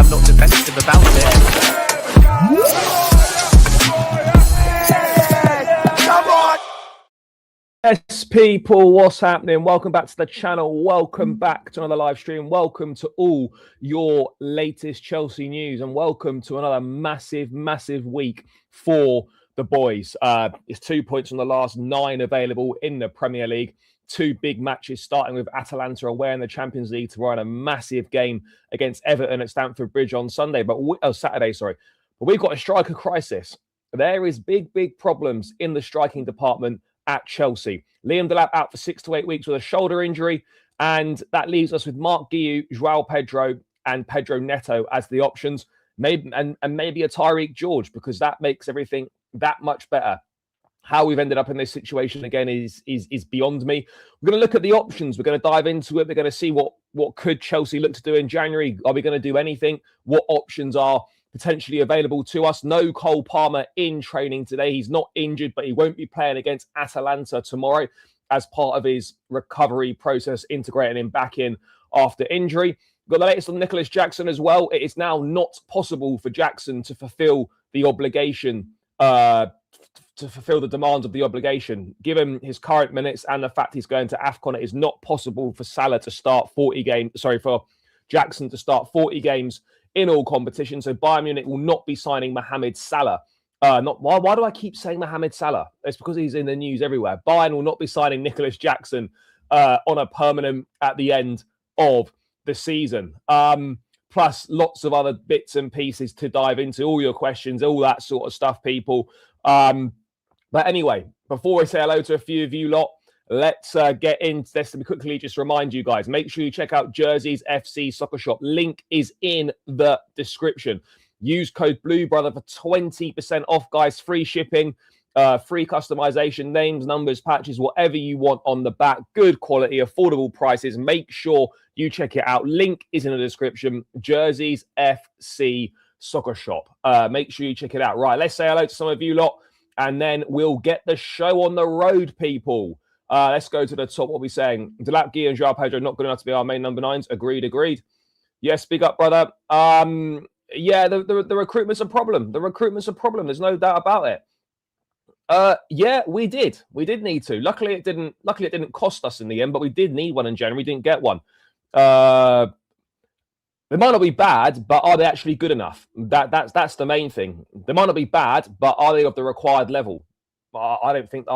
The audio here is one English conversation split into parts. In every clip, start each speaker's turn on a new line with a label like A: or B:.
A: I'm not defensive about it.
B: Yes, people, what's happening? Welcome back to the channel. Welcome back to another live stream. Welcome to all your latest Chelsea news, and welcome to another massive week for the boys. It's 2 points from the last 9 available in the Premier League. 2 big matches, starting with Atalanta away in the Champions League to run a massive game against Everton at Stamford Bridge on Saturday. But we've got a striker crisis. There is big problems in the striking department at Chelsea. Liam Delap out for 6 to 8 weeks with a shoulder injury, and that leaves us with Mark Guiu, João Pedro, and Pedro Neto as the options. Maybe maybe a Tyreek George, because that makes everything that much better. How we've ended up in this situation again is beyond me. We're going to look at the options. We're going to dive into it. We're going to see what could Chelsea look to do in January. Are we going to do anything? What options are potentially available to us? No Cole Palmer in training today. He's not injured, but he won't be playing against Atalanta tomorrow as part of his recovery process, integrating him back in after injury. We've got the latest on Nicholas Jackson as well. It is now not possible for Jackson to fulfill the obligation, to fulfill the demands of the obligation. Given his current minutes and the fact he's going to AFCON, it is not possible for for Jackson to start 40 games in all competitions. So Bayern Munich will not be signing Mohamed Salah. Why do I keep saying Mohamed Salah? It's because he's in the news everywhere. Bayern will not be signing Nicholas Jackson on a permanent at the end of the season. Plus lots of other bits and pieces to dive into, all your questions, all that sort of stuff, people. But anyway, before I say hello to a few of you lot, let's get into this. And quickly just remind you guys, make sure you check out Jerseys FC Soccer Shop. Link is in the description. Use code BLUEBROTHER for 20% off, guys. Free shipping, free customization, names, numbers, patches, whatever you want on the back. Good quality, affordable prices. Make sure you check it out. Link is in the description. Jerseys FC Soccer Shop. Make sure you check it out. Right, let's say hello to some of you lot, and then we'll get the show on the road, people. Let's go to the top. What are we saying? Delap, Guy, and João Pedro not good enough to be our main number 9s. Agreed. Yes, big up, brother. Yeah, the recruitment's a problem. The recruitment's a problem. There's no doubt about it. Yeah, we did. We did need to. Luckily, it didn't cost us in the end, but we did need one in January. We didn't get one. They might not be bad, but are they actually good enough? That's the main thing. They might not be bad, but are they of the required level? I don't think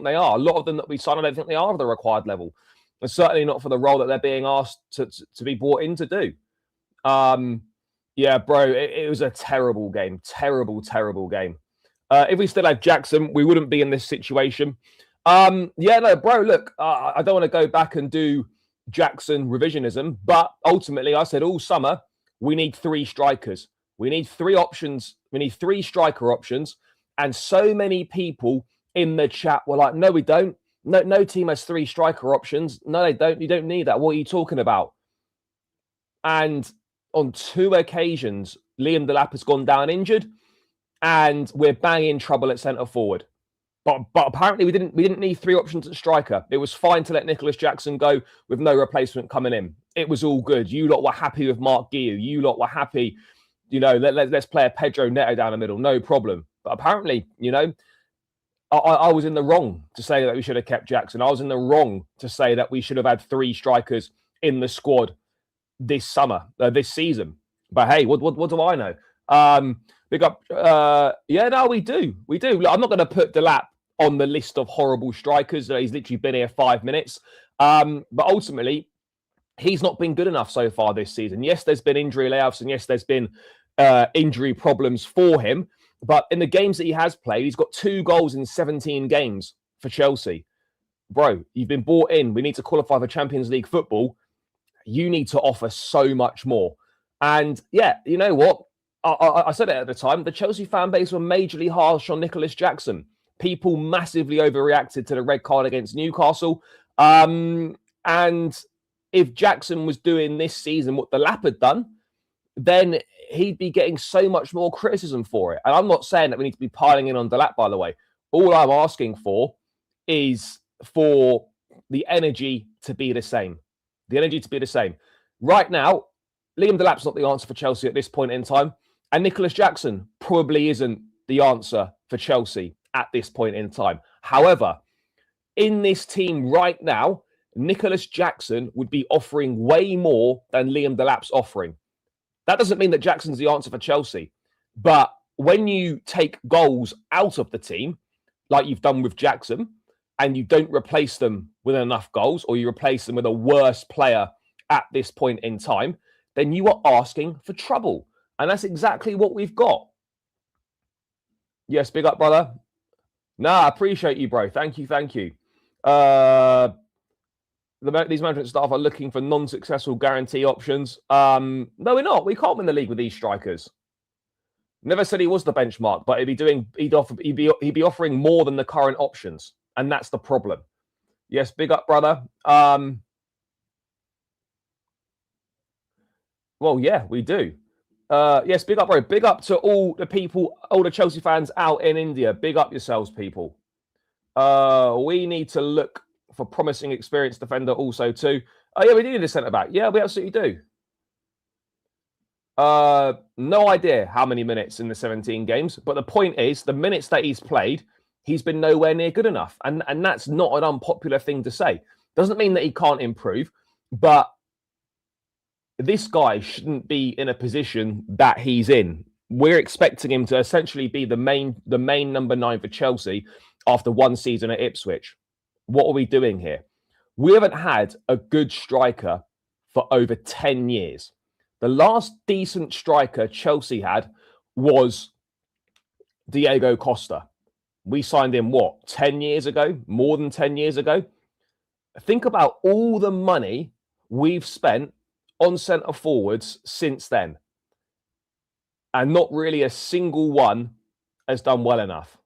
B: they are. A lot of them that we sign, I don't think they are of the required level, and certainly not for the role that they're being asked to be brought in to do. Yeah, bro, it was a terrible game. Terrible game. If we still had Jackson, we wouldn't be in this situation. Yeah, no, bro, look, I don't want to go back and do Jackson revisionism, but ultimately, I said all summer, we need 3 strikers. We need 3 options. We need 3 striker options. And so many people in the chat were like, no, we don't. No team has 3 striker options. No, they don't. You don't need that. What are you talking about? And on 2 occasions, Liam Delap has gone down injured, and we're banging trouble at centre forward. But apparently we didn't need 3 options at striker. It was fine to let Nicholas Jackson go with no replacement coming in. It was all good. You lot were happy with Mark Guiu. You lot were happy, let's play a Pedro Neto down the middle. No problem. But apparently, I was in the wrong to say that we should have kept Jackson. I was in the wrong to say that we should have had 3 strikers in the squad this season. But hey, what do I know? Big up. Yeah, no, we do. Look, I'm not going to put Delap on the list of horrible strikers. He's literally been here 5 minutes. But ultimately, he's not been good enough so far this season. Yes, there's been injury layoffs, and yes, there's been injury problems for him. But in the games that he has played, he's got 2 goals in 17 games for Chelsea. Bro, you've been bought in. We need to qualify for Champions League football. You need to offer so much more. And yeah, you know what? I said it at the time. The Chelsea fan base were majorly harsh on Nicholas Jackson. People massively overreacted to the red card against Newcastle. And if Jackson was doing this season what Delap had done, then he'd be getting so much more criticism for it. And I'm not saying that we need to be piling in on Delap, by the way. All I'm asking for is for the energy to be the same. The energy to be the same. Right now, Liam Delap's not the answer for Chelsea at this point in time. And Nicholas Jackson probably isn't the answer for Chelsea at this point in time. However, in this team right now, Nicholas Jackson would be offering way more than Liam Delap's offering. That doesn't mean that Jackson's the answer for Chelsea. But when you take goals out of the team, like you've done with Jackson, and you don't replace them with enough goals, or you replace them with a worse player at this point in time, then you are asking for trouble. And that's exactly what we've got. Yes, big up, brother. Nah, I appreciate you, bro. Thank you, thank you. These management staff are looking for non-successful guarantee options. No, we're not. We can't win the league with these strikers. Never said he was the benchmark, but he'd be offering more than the current options, and that's the problem. Yes, big up, brother. Well, yeah, we do. Yes, big up, bro. Big up to all the people, all the Chelsea fans out in India. Big up yourselves, people. We need to look for promising experienced defender also too. Oh, yeah, we do need a centre-back. Yeah, we absolutely do. No idea how many minutes in the 17 games, but the point is, the minutes that he's played, he's been nowhere near good enough. And that's not an unpopular thing to say. Doesn't mean that he can't improve, but this guy shouldn't be in a position that he's in. We're expecting him to essentially be the main number 9 for Chelsea after one season at Ipswich. What are we doing here? We haven't had a good striker for over 10 years. The last decent striker Chelsea had was Diego Costa. We signed him, 10 years ago? More than 10 years ago? Think about all the money we've spent on centre forwards since then. And not really a single one has done well enough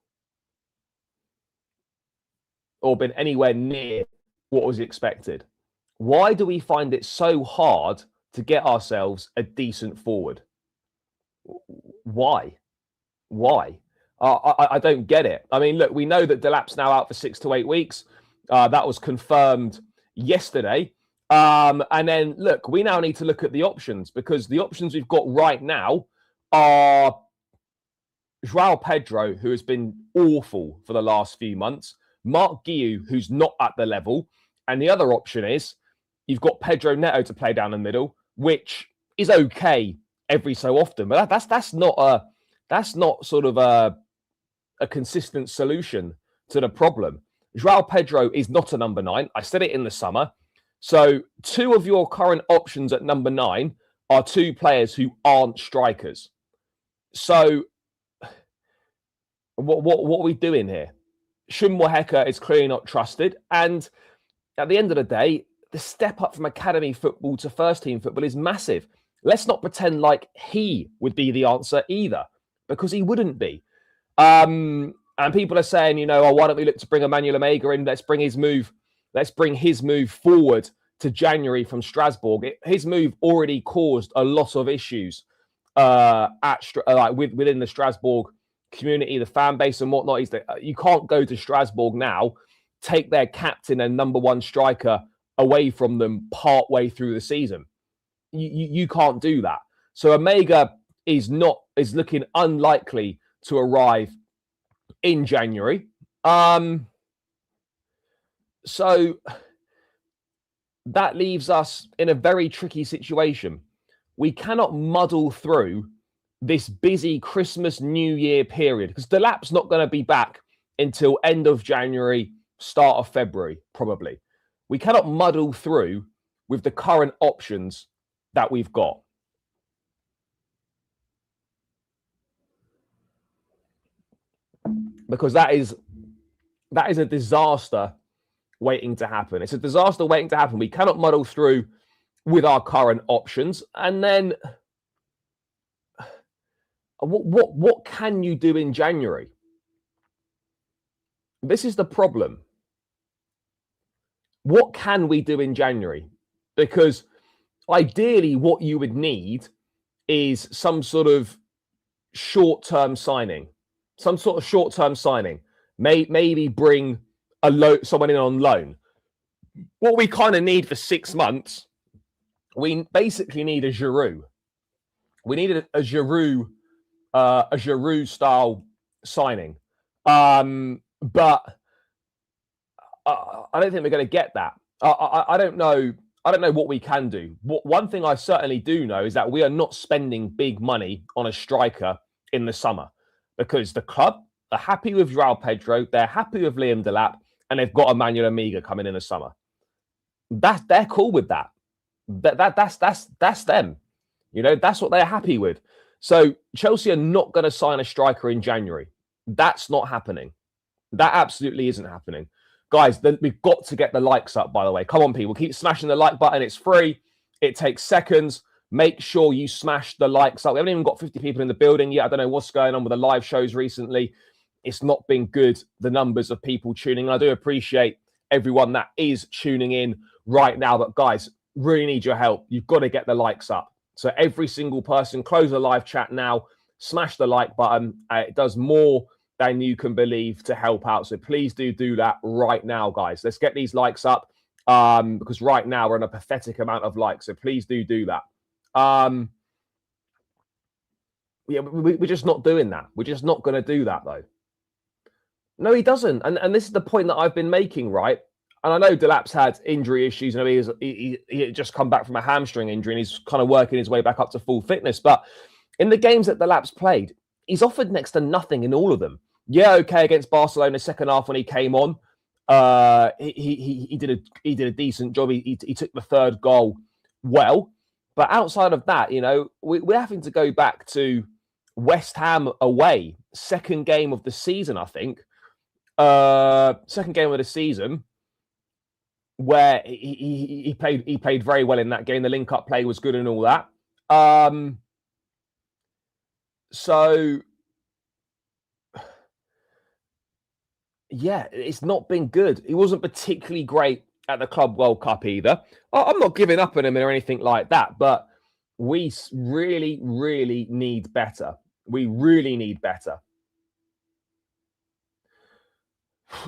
B: or been anywhere near what was expected. Why do we find it so hard to get ourselves a decent forward? Why? I don't get it. I mean, look, we know that Delap's now out for 6 to 8 weeks. That was confirmed yesterday. And then, look, we now need to look at the options, because the options we've got right now are João Pedro, who has been awful for the last few months, Mark Guiu, who's not at the level, and the other option is you've got Pedro Neto to play down the middle, which is okay every so often, but that's not sort of a consistent solution to the problem. João Pedro is not a number 9. I said it in the summer. So 2 of your current options at number 9 are 2 players who aren't strikers. So what are we doing here? Shun Waheka is clearly not trusted. And at the end of the day, the step up from academy football to first team football is massive. Let's not pretend like he would be the answer either, because he wouldn't be. And people are saying, why don't we look to bring Emmanuel Omega in? Let's bring his move forward to January from Strasbourg. His move already caused a lot of issues within the Strasbourg community, the fan base and whatnot. You can't go to Strasbourg now, take their captain and number 1 striker away from them part way through the season. You can't do that. So Omega is looking unlikely to arrive in January. So that leaves us in a very tricky situation. We cannot muddle through this busy Christmas, New Year period, because Delap's not going to be back until end of January, start of February, probably. We cannot muddle through with the current options that we've got. Because that is a disaster waiting to happen. It's a disaster waiting to happen. We cannot muddle through with our current options. And then what can you do in January? This is the problem. What can we do in January? Because ideally what you would need is some sort of short-term signing. Maybe bring someone in on loan. What we kind of need for 6 months, We basically need a Giroud. We needed a Giroud style signing. But I don't think we're going to get that. I don't know. I don't know what we can do. One thing I certainly do know is that we are not spending big money on a striker in the summer because the club are happy with João Pedro, they're happy with Liam Delap, and they've got Emmanuel Amiga coming in the summer. They're cool with that. That's them. You know, that's what they're happy with. So Chelsea are not going to sign a striker in January. That's not happening. That absolutely isn't happening. Guys, we've got to get the likes up, by the way. Come on, people. Keep smashing the like button. It's free. It takes seconds. Make sure you smash the likes up. We haven't even got 50 people in the building yet. I don't know what's going on with the live shows recently. It's not been good, the numbers of people tuning in. I do appreciate everyone that is tuning in right now. But guys, really need your help. You've got to get the likes up. So every single person, close the live chat now. Smash the like button. It does more than you can believe to help out. So please do that right now, guys. Let's get these likes up because right now we're on a pathetic amount of likes. So please do that. Yeah, we're just not doing that. We're just not going to do that, though. No, he doesn't. And this is the point that I've been making, right? And I know Delap's had injury issues. You know, he had just come back from a hamstring injury and he's kind of working his way back up to full fitness. But in the games that Delap's played, he's offered next to nothing in all of them. Yeah, okay, against Barcelona second half when he came on, he did a decent job. He took the third goal well, but outside of that, you know, we're having to go back to West Ham away, second game of the season, I think, second game of the season, where he played very well in that game. The link up play was good and all that. So. Yeah, it's not been good. He wasn't particularly great at the Club World Cup either. I'm not giving up on him or anything like that, but we really, really need better. We really need better.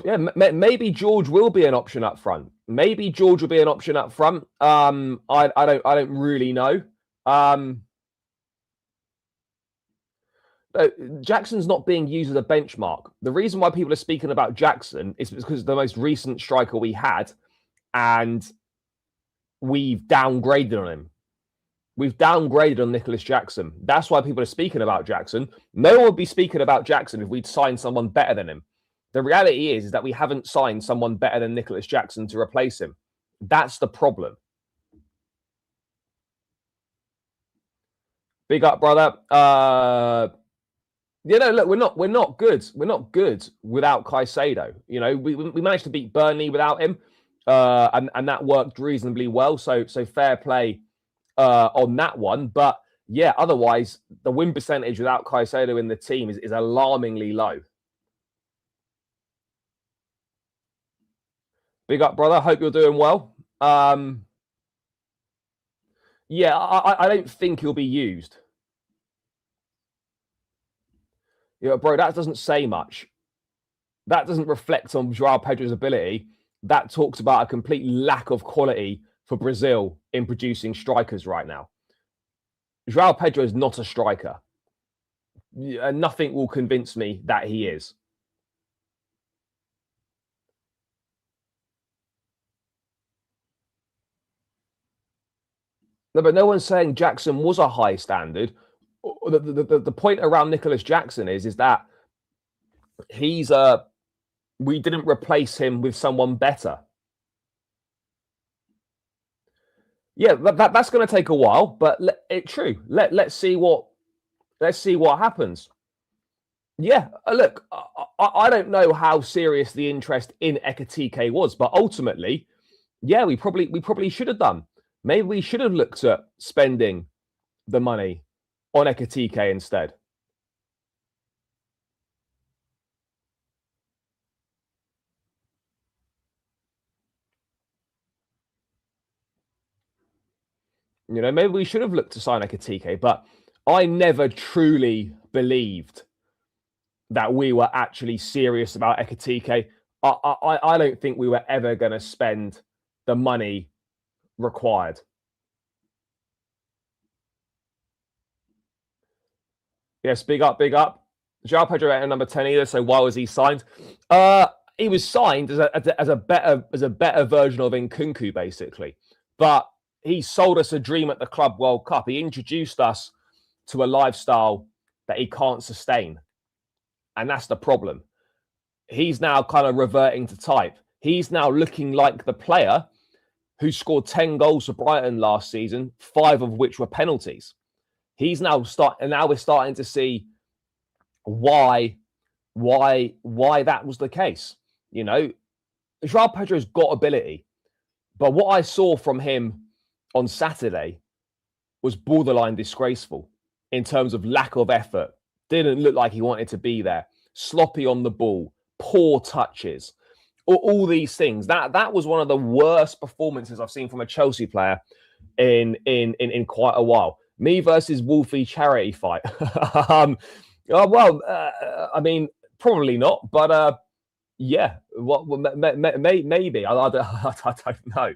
B: Yeah, maybe George will be an option up front. Maybe George will be an option up front. I don't really know. Jackson's not being used as a benchmark. The reason why people are speaking about Jackson is because the most recent striker we had, and we've downgraded on him. We've downgraded on Nicholas Jackson. That's why people are speaking about Jackson. No one would be speaking about Jackson if we'd signed someone better than him. The reality is that we haven't signed someone better than Nicholas Jackson to replace him. That's the problem. Big up, brother. You know, look, we're not good. We're not good without Caicedo. You know, we managed to beat Burnley without him, and that worked reasonably well. So fair play on that one. But yeah, otherwise the win percentage without Caicedo in the team is alarmingly low. Big up, brother. Hope you're doing well. Yeah, I don't think he'll be used. You know, bro, that doesn't say much. That doesn't reflect on João Pedro's ability. That talks about a complete lack of quality for Brazil in producing strikers right now. João Pedro is not a striker. Nothing will convince me that he is. No, but no one's saying Jackson was a high standard. The point around Nicholas Jackson is that he's we didn't replace him with someone better. Yeah, that's going to take a while, but true. Let's see what happens. Yeah, look, I don't know how serious the interest in Ekitike was, but ultimately, yeah, we probably should have done. Maybe we should have looked at spending the money on Ekitike instead. You know, maybe we should have looked to sign Ekitike, but I never truly believed that we were actually serious about Ekitike. I don't think we were ever going to spend the money required. Yes, big up, big up. João Pedro at number 10 either. So why was he signed? He was signed as a better version of Nkunku, basically. But he sold us a dream at the Club World Cup. He introduced us to a lifestyle that he can't sustain. And that's the problem. He's now kind of reverting to type. He's now looking like the player who scored 10 goals for Brighton last season, 5 of which were penalties. He's now now we're starting to see why that was the case. You know, João Pedro's got ability, but what I saw from him on Saturday was borderline disgraceful in terms of lack of effort. Didn't look like he wanted to be there. Sloppy on the ball, poor touches, all these things. That was one of the worst performances I've seen from a Chelsea player in quite a while. Me versus Wolfie charity fight. I mean, probably not, but yeah, maybe. I don't know.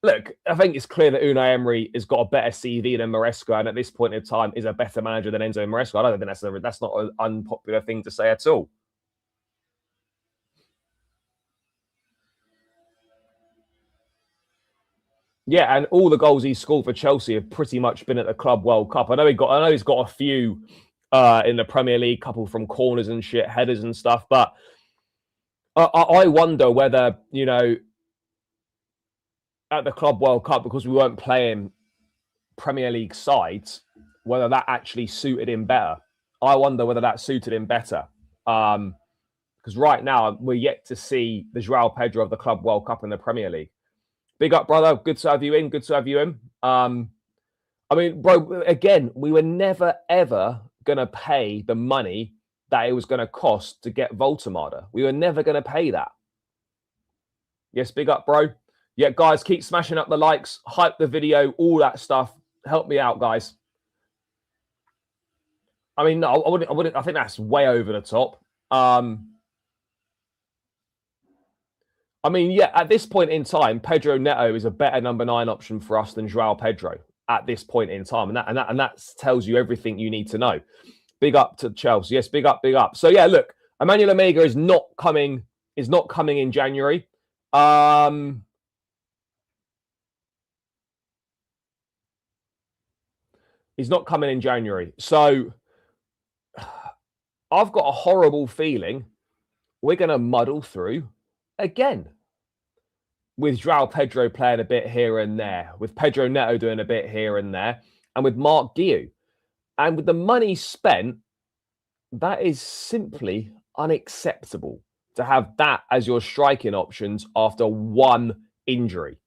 B: Look, I think it's clear that Unai Emery has got a better CV than Maresca, and at this point in time is a better manager than Enzo Maresca. I don't think that's not an unpopular thing to say at all. Yeah, and all the goals he's scored for Chelsea have pretty much been at the Club World Cup. I know he's got a few in the Premier League, couple from corners and shit, headers and stuff. But I wonder whether, you know, at the Club World Cup, because we weren't playing Premier League sides, whether that actually suited him better. I wonder whether that suited him better. Because right now, we're yet to see the João Pedro of the Club World Cup in the Premier League. Big up, brother. Good to have you in. Good to have you in. I mean, bro, again, we were never, ever going to pay the money that it was going to cost to get Voltemada. We were never going to pay that. Yes, big up, bro. Yeah, guys, keep smashing up the likes, hype the video, all that stuff. Help me out, guys. I mean, no, I wouldn't. I think that's way over the top. I mean, yeah, at this point in time, Pedro Neto is a better number 9 option for us than João Pedro at this point in time, and that tells you everything you need to know. Big up to Chelsea. Yes, big up, big up. So yeah, look, Emmanuel Omega is not coming in January. He's not coming in January. So I've got a horrible feeling we're going to muddle through again. With João Pedro playing a bit here and there, with Pedro Neto doing a bit here and there, and with Mark Guiu. And with the money spent, that is simply unacceptable to have that as your striking options after one injury.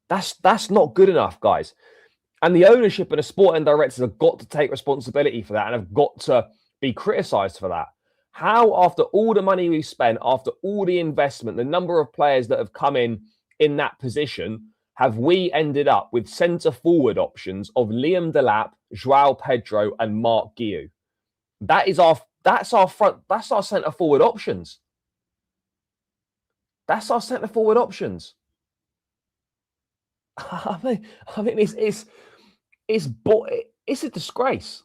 B: That's not good enough, guys. And the ownership and the sporting directors have got to take responsibility for that and have got to be criticised for that. How, after all the money we've spent, after all the investment, the number of players that have come in that position, have we ended up with centre forward options of Liam Delap, João Pedro, and Mark Guiu? That's our centre forward options. That's our centre forward options. I mean, it's a disgrace.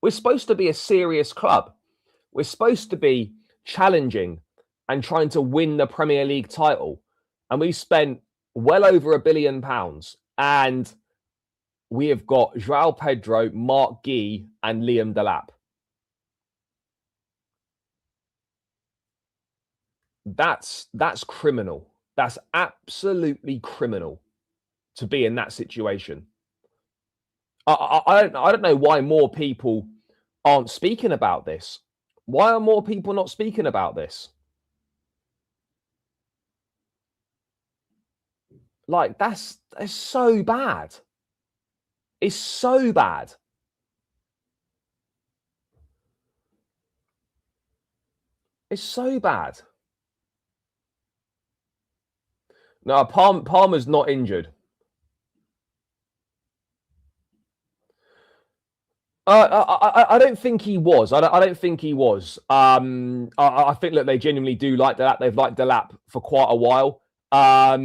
B: We're supposed to be a serious club. We're supposed to be challenging and trying to win the Premier League title. And we spent well over £1 billion. And we have got João Pedro, Mark Guiu, and Liam Delap. That's criminal. That's absolutely criminal to be in that situation. I don't know why more people aren't speaking about this. Why are more people not speaking about this? Like, that's so bad. It's so bad. It's so bad. No, Palmer's not injured. I don't think he was. I don't think he was. I think that they genuinely do like Delap. They've liked Delap for quite a while. I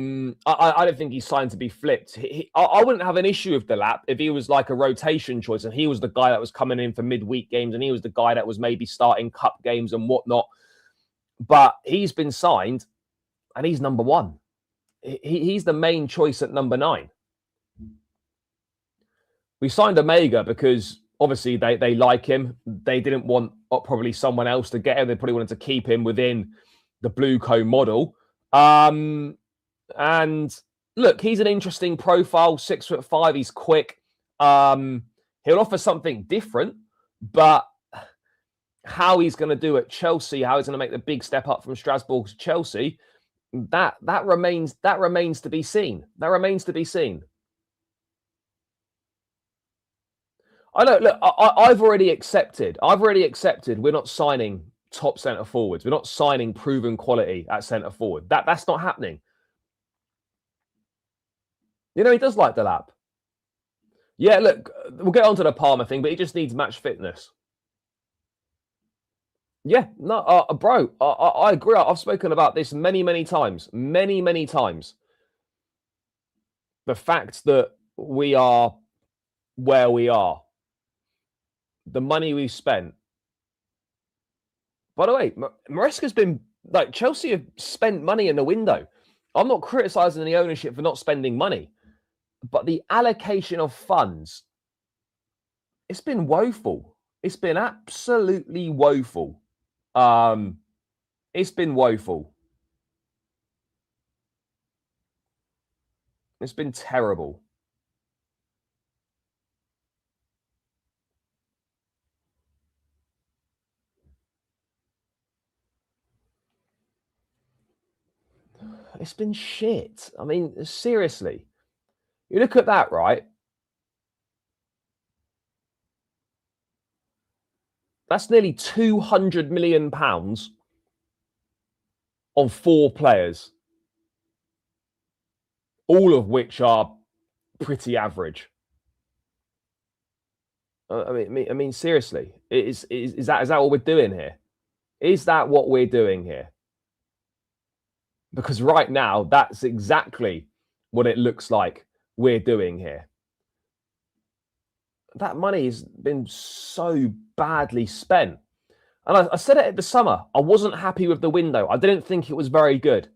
B: don't think he's signed to be flipped. I wouldn't have an issue with Delap if he was like a rotation choice and he was the guy that was coming in for midweek games and he was the guy that was maybe starting cup games and whatnot. But he's been signed and he's number one. He's the main choice at number 9. We signed Omega because obviously they like him. They didn't want probably someone else to get him. They probably wanted to keep him within the Blue Co model. And look, he's an interesting profile, 6'5". He's quick. He'll offer something different, but how he's going to do at Chelsea, how he's going to make the big step up from Strasbourg to Chelsea, that remains to be seen. That remains to be seen. I've already accepted. We're not signing top centre forwards. We're not signing proven quality at centre forward. That's not happening. You know, he does like Delap. Yeah, look, we'll get onto the Palmer thing, but he just needs match fitness. Yeah, no, bro, I agree. I've spoken about this many times. Many times. The fact that we are where we are. The money we've spent. By the way, Maresca's been, like, Chelsea have spent money in the window. I'm not criticising the ownership for not spending money, but the allocation of funds, it's been woeful. It's been absolutely woeful. It's been woeful. It's been terrible. It's been shit. I mean, seriously. You look at that, right? That's nearly £200 million on 4 players, all of which are pretty average. I mean, seriously, is that what we're doing here? Is that what we're doing here? Because right now, that's exactly what it looks like we're doing here. That money has been so badly spent. And I said it at the summer. I wasn't happy with the window. I didn't think it was very good.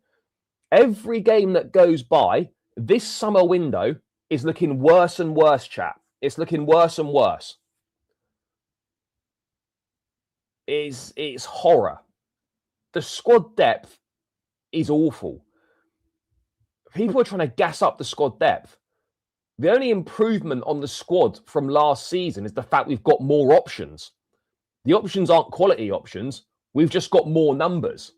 B: Every game that goes by, this summer window is looking worse and worse, chap. It's looking worse and worse. It's horror. The squad depth is awful. People are trying to gas up the squad depth. The only improvement on the squad from last season is the fact we've got more options. The options aren't quality options. We've just got more numbers.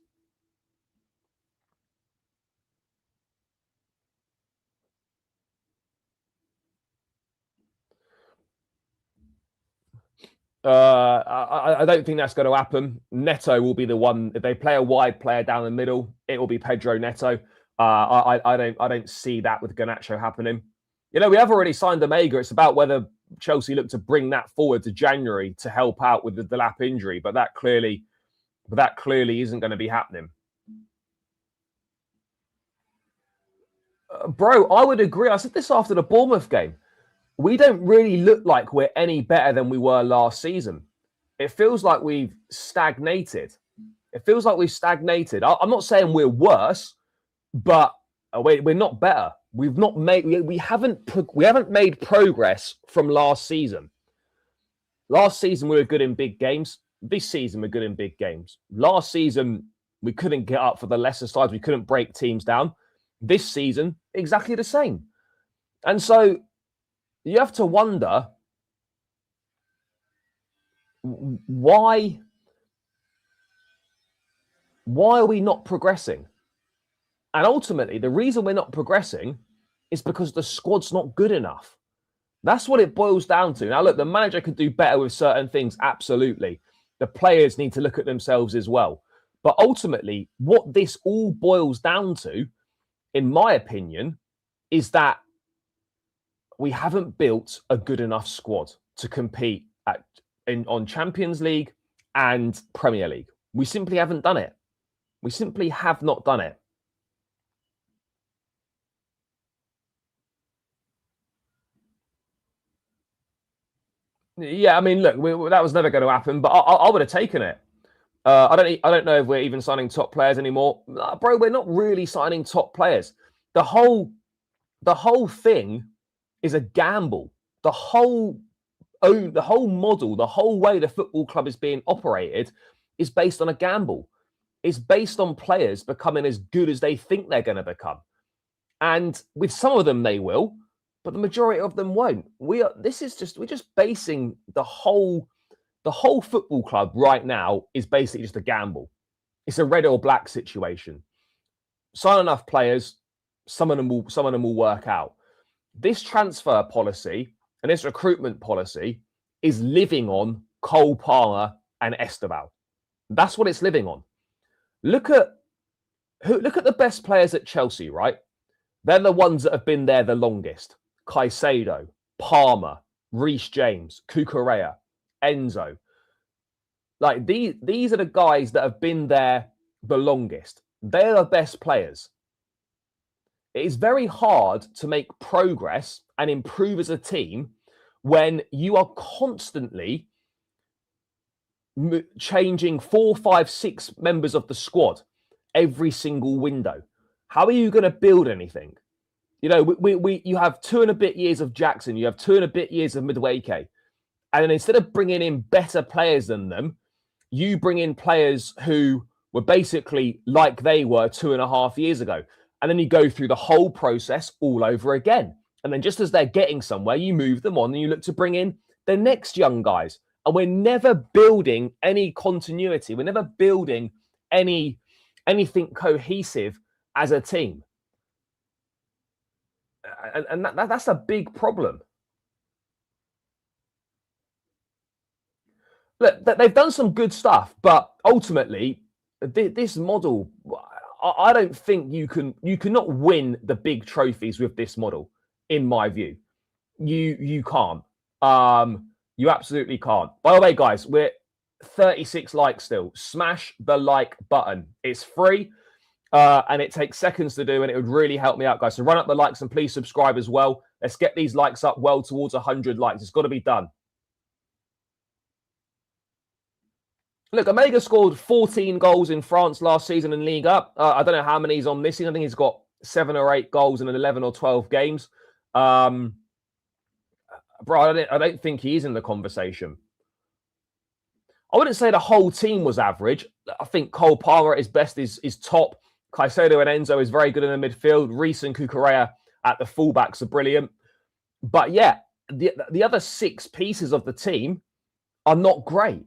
B: I don't think that's going to happen. Neto will be the one. If they play a wide player down the middle, it will be Pedro Neto. I don't see that with Garnacho happening. You know, we have already signed Omega. It's about whether Chelsea look to bring that forward to January to help out with the Delap injury, but that clearly isn't going to be happening. Bro, I would agree. I said this after the Bournemouth game. We don't really look like we're any better than we were last season. It feels like we've stagnated. I'm not saying we're worse, but we're not better. We haven't made progress from last season. Last season we were good in big games. This season we're good in big games. Last season we couldn't get up for the lesser sides. We couldn't break teams down. This season exactly the same. And so you have to wonder why are we not progressing? And ultimately, the reason we're not progressing is because the squad's not good enough. That's what it boils down to. Now, look, the manager could do better with certain things, absolutely. The players need to look at themselves as well. But ultimately, what this all boils down to, in my opinion, is that we haven't built a good enough squad to compete on Champions League and Premier League. We simply haven't done it. We simply have not done it. Yeah, I mean, look, that was never going to happen, but I would have taken it. I don't know if we're even signing top players anymore, bro. We're not really signing top players. The whole thing is a gamble. The whole model, the whole way the football club is being operated, is based on a gamble. It's based on players becoming as good as they think they're going to become, and with some of them they will, but the majority of them won't. We're just basing the whole football club right now is basically just a gamble. It's a red or black situation. Sign enough players, some of them will work out. This transfer policy and this recruitment policy is living on Cole Palmer and Esteval. That's what it's living on. Look at the best players at Chelsea, right? They're the ones that have been there the longest. Caicedo, Palmer, Reece James, Cucurella, Enzo. Like these are the guys that have been there the longest. They're the best players. It is very hard to make progress and improve as a team when you are constantly changing 4, 5, 6 members of the squad every single window. How are you going to build anything? You know, you have 2 and a bit years of Jackson, you have 2 and a bit years of Madueke, and then instead of bringing in better players than them, you bring in players who were basically like they were 2.5 years ago. And then you go through the whole process all over again. And then just as they're getting somewhere, you move them on and you look to bring in the next young guys. And we're never building any continuity. We're never building anything cohesive as a team. And that's a big problem. Look, they've done some good stuff, but ultimately, this model, I don't think you cannot win the big trophies with this model. In my view, you can't. You absolutely can't. By the way, guys, we're 36 likes still. Smash the like button. It's free. And it takes seconds to do, and it would really help me out, guys. So run up the likes and please subscribe as well. Let's get these likes up well towards 100 likes. It's got to be done. Look, Omega scored 14 goals in France last season in Liga. I don't know how many he's on this season. I think he's got 7 or 8 goals in 11 or 12 games. Bro, I don't think he is in the conversation. I wouldn't say the whole team was average. I think Cole Palmer at his best is top. Caicedo and Enzo is very good in the midfield. Reece and Cucurella at the fullbacks are brilliant. But yeah, the other 6 pieces of the team are not great.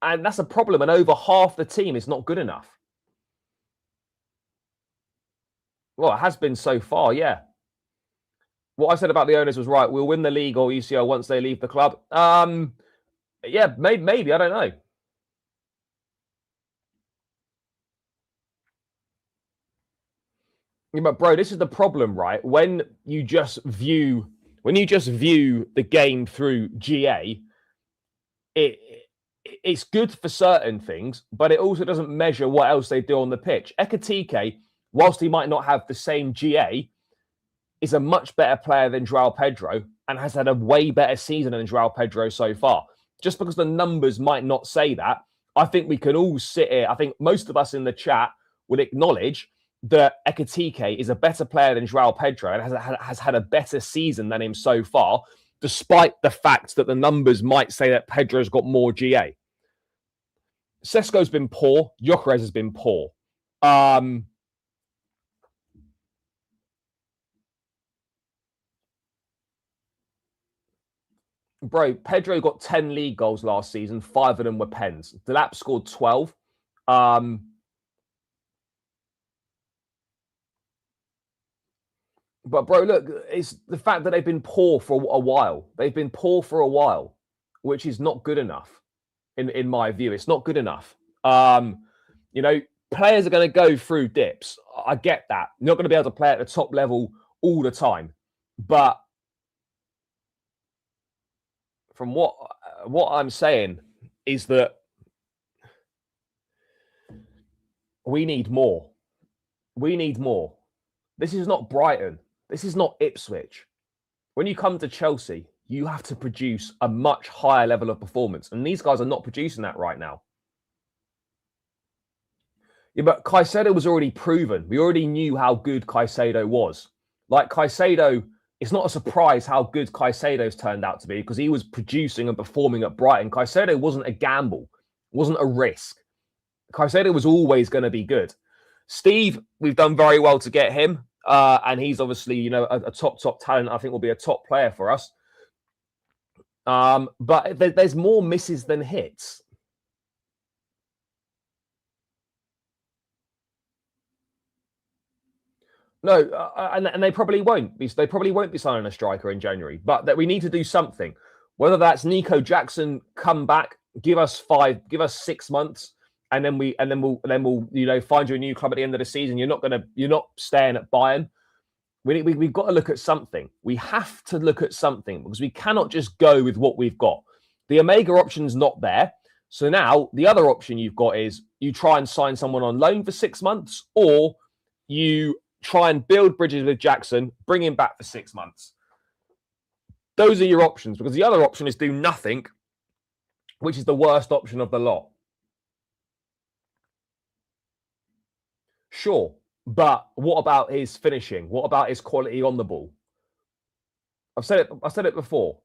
B: And that's a problem. And over half the team is not good enough. Well, it has been so far, yeah. What I said about the owners was right. We'll win the league or UCL once they leave the club. Yeah, maybe. I don't know. Yeah, but bro, this is the problem, right? When you just view the game through GA, it's good for certain things, but it also doesn't measure what else they do on the pitch. Ekitike, whilst he might not have the same GA, is a much better player than João Pedro and has had a way better season than João Pedro so far. Just because the numbers might not say that, I think we can all sit here. I think most of us in the chat would acknowledge that Ekitike is a better player than João Pedro and has had a better season than him so far, despite the fact that the numbers might say that Pedro's got more GA. Sesko's been poor. Gyökeres has been poor. Bro, Pedro got 10 league goals last season. 5 of them were pens. Delap scored 12. But bro, look, it's the fact that they've been poor for a while. They've been poor for a while, which is not good enough, in my view. It's not good enough. You know, players are going to go through dips. I get that. You're not going to be able to play at the top level all the time. But from what I'm saying is that we need more. We need more. This is not Brighton. This is not Ipswich. When you come to Chelsea, you have to produce a much higher level of performance. And these guys are not producing that right now. Yeah, but Caicedo was already proven. We already knew how good Caicedo was. Like Caicedo, it's not a surprise how good Caicedo's turned out to be because he was producing and performing at Brighton. Caicedo wasn't a gamble, wasn't a risk. Caicedo was always going to be good. Steve, we've done very well to get him. And he's obviously, you know, a top talent. I think will be a top player for us. But there's more misses than hits. No, and they probably won't be. They probably won't be signing a striker in January. But that we need to do something. Whether that's Nico Jackson come back, give us 6 months, and then we'll you know find you a new club at the end of the season. You're not staying at Bayern. We've got to look at something. We have to look at something because we cannot just go with what we've got. The Omega option's not there. So now the other option you've got is you try and sign someone on loan for 6 months, or you try and build bridges with Jackson, bring him back for 6 months. Those are your options, because the other option is do nothing, which is the worst option of the lot. Sure, but what about his finishing? What about his quality on the ball? I've said it before.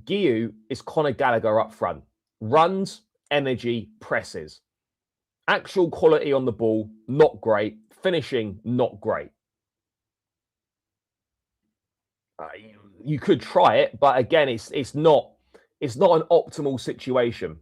B: Guiu is Conor Gallagher up front. Runs, energy, presses. Actual quality on the ball, not great. Finishing, not great. You could try it, but again, it's not an optimal situation.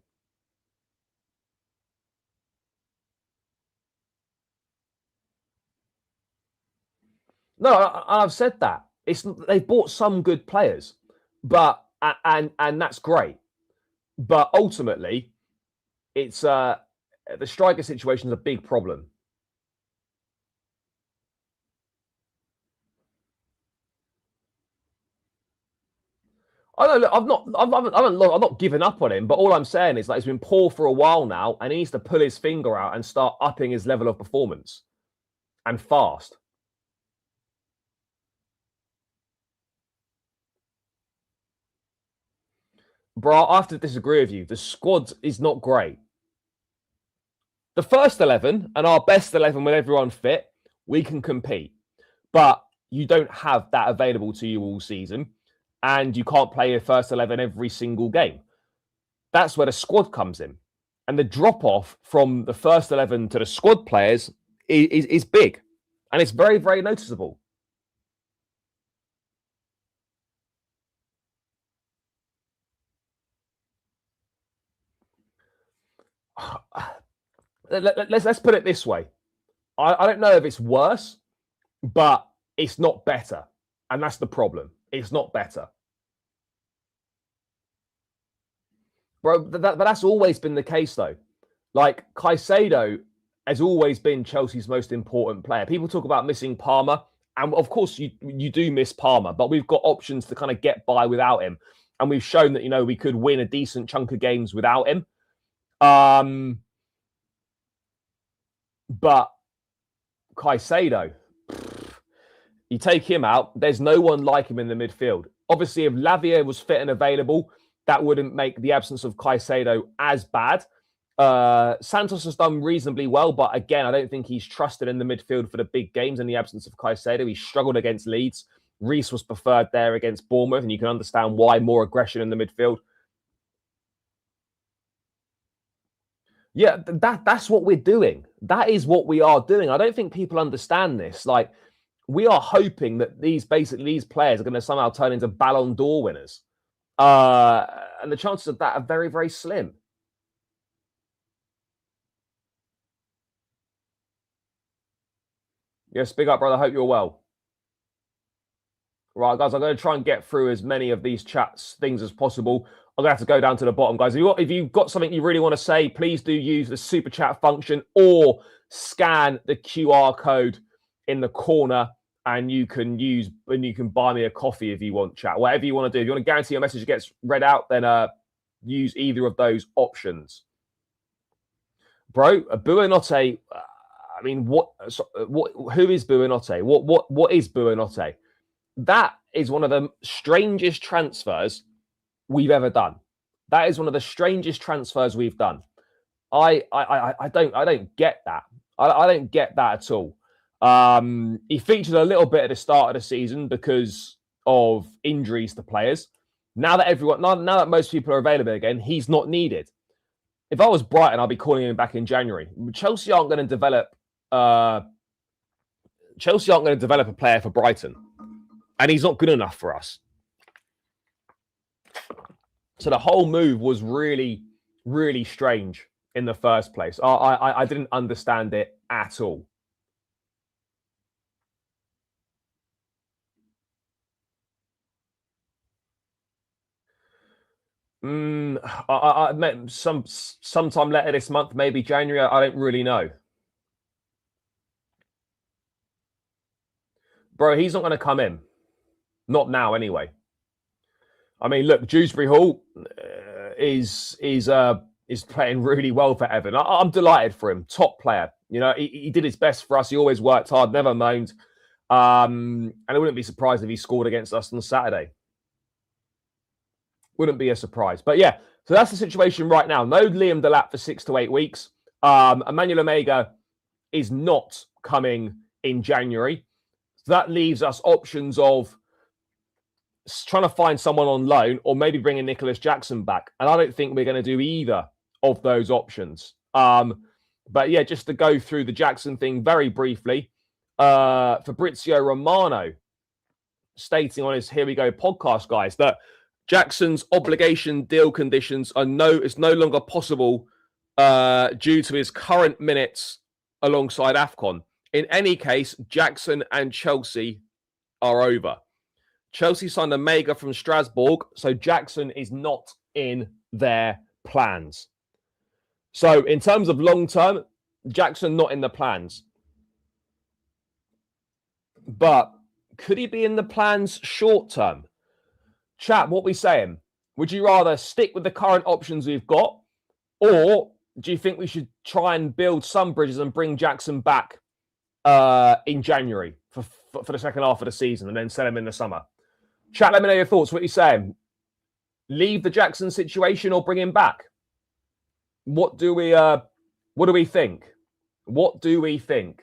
B: No, I've said that. They've bought some good players, but and that's great. But ultimately, it's the striker situation is a big problem. I don't. I'm not giving up on him. But all I'm saying is that he's been poor for a while now, and he needs to pull his finger out and start upping his level of performance, and fast. Bro, I have to disagree with you. The squad is not great. The first 11 and our best 11 with everyone fit, we can compete. But you don't have that available to you all season. And you can't play your first 11 every single game. That's where the squad comes in. And the drop-off from the first 11 to the squad players is big. And it's very, very noticeable. Let's put it this way. I don't know if it's worse, but it's not better. And that's the problem. It's not better. Bro, but that's always been the case, though. Like, Caicedo has always been Chelsea's most important player. People talk about missing Palmer. And, of course, you do miss Palmer. But we've got options to kind of get by without him. And we've shown that, you know, we could win a decent chunk of games without him. But Caicedo, you take him out, there's no one like him in the midfield. Obviously, if Lavia was fit and available, that wouldn't make the absence of Caicedo as bad. Santos has done reasonably well, but again, I don't think he's trusted in the midfield for the big games in the absence of Caicedo. He struggled against Leeds. Reece was preferred there against Bournemouth, and you can understand why. More aggression in the midfield. Yeah, that's what we're doing. That is what we are doing. I don't think people understand this. Like, we are hoping that these players are going to somehow turn into Ballon d'Or winners. And the chances of that are very, very slim. Yes, big up, brother. Hope you're well. Right, guys, I'm going to try and get through as many of these chats things as possible. I'm going to have to go down to the bottom, guys. If you've got something you really want to say, please do use the super chat function or scan the QR code in the corner, and you can buy me a coffee if you want, chat. Whatever you want to do. If you want to guarantee your message gets read out, then use either of those options. Bro, Buonanotte. I mean, who is Buonanotte? What is Buonanotte? That is one of the strangest transfers we've ever done. That is one of the strangest transfers we've done. I don't get that. I don't get that at all. He featured a little bit at the start of the season because of injuries to players. Now that most people are available again, he's not needed. If I was Brighton, I'd be calling him back in January. Chelsea aren't going to develop. Chelsea aren't going to develop a player for Brighton, and he's not good enough for us. So the whole move was really, really strange in the first place. I didn't understand it at all. Sometime later this month, maybe January. I don't really know, bro. He's not going to come in, not now anyway. I mean, look, Dewsbury Hall is playing really well for Everton. I'm delighted for him. Top player. You know, he did his best for us. He always worked hard, never moaned. And I wouldn't be surprised if he scored against us on Saturday. Wouldn't be a surprise. But yeah, so that's the situation right now. No Liam Delap for 6 to 8 weeks. Emmanuel Omega is not coming in January. So that leaves us options of trying to find someone on loan or maybe bringing Nicholas Jackson back. And I don't think we're going to do either of those options. But yeah, just to go through the Jackson thing very briefly, Fabrizio Romano stating on his Here We Go podcast, guys, that Jackson's obligation deal conditions it's no longer possible due to his current minutes alongside AFCON. In any case, Jackson and Chelsea are over. Chelsea signed a mega from Strasbourg, so Jackson is not in their plans. So in terms of long term, Jackson not in the plans. But could he be in the plans short term? Chat, what we saying? Would you rather stick with the current options we've got, or do you think we should try and build some bridges and bring Jackson back in January for the second half of the season and then sell him in the summer? Chat, let me know your thoughts. What are you saying? Leave the Jackson situation or bring him back? What do we think? What do we think?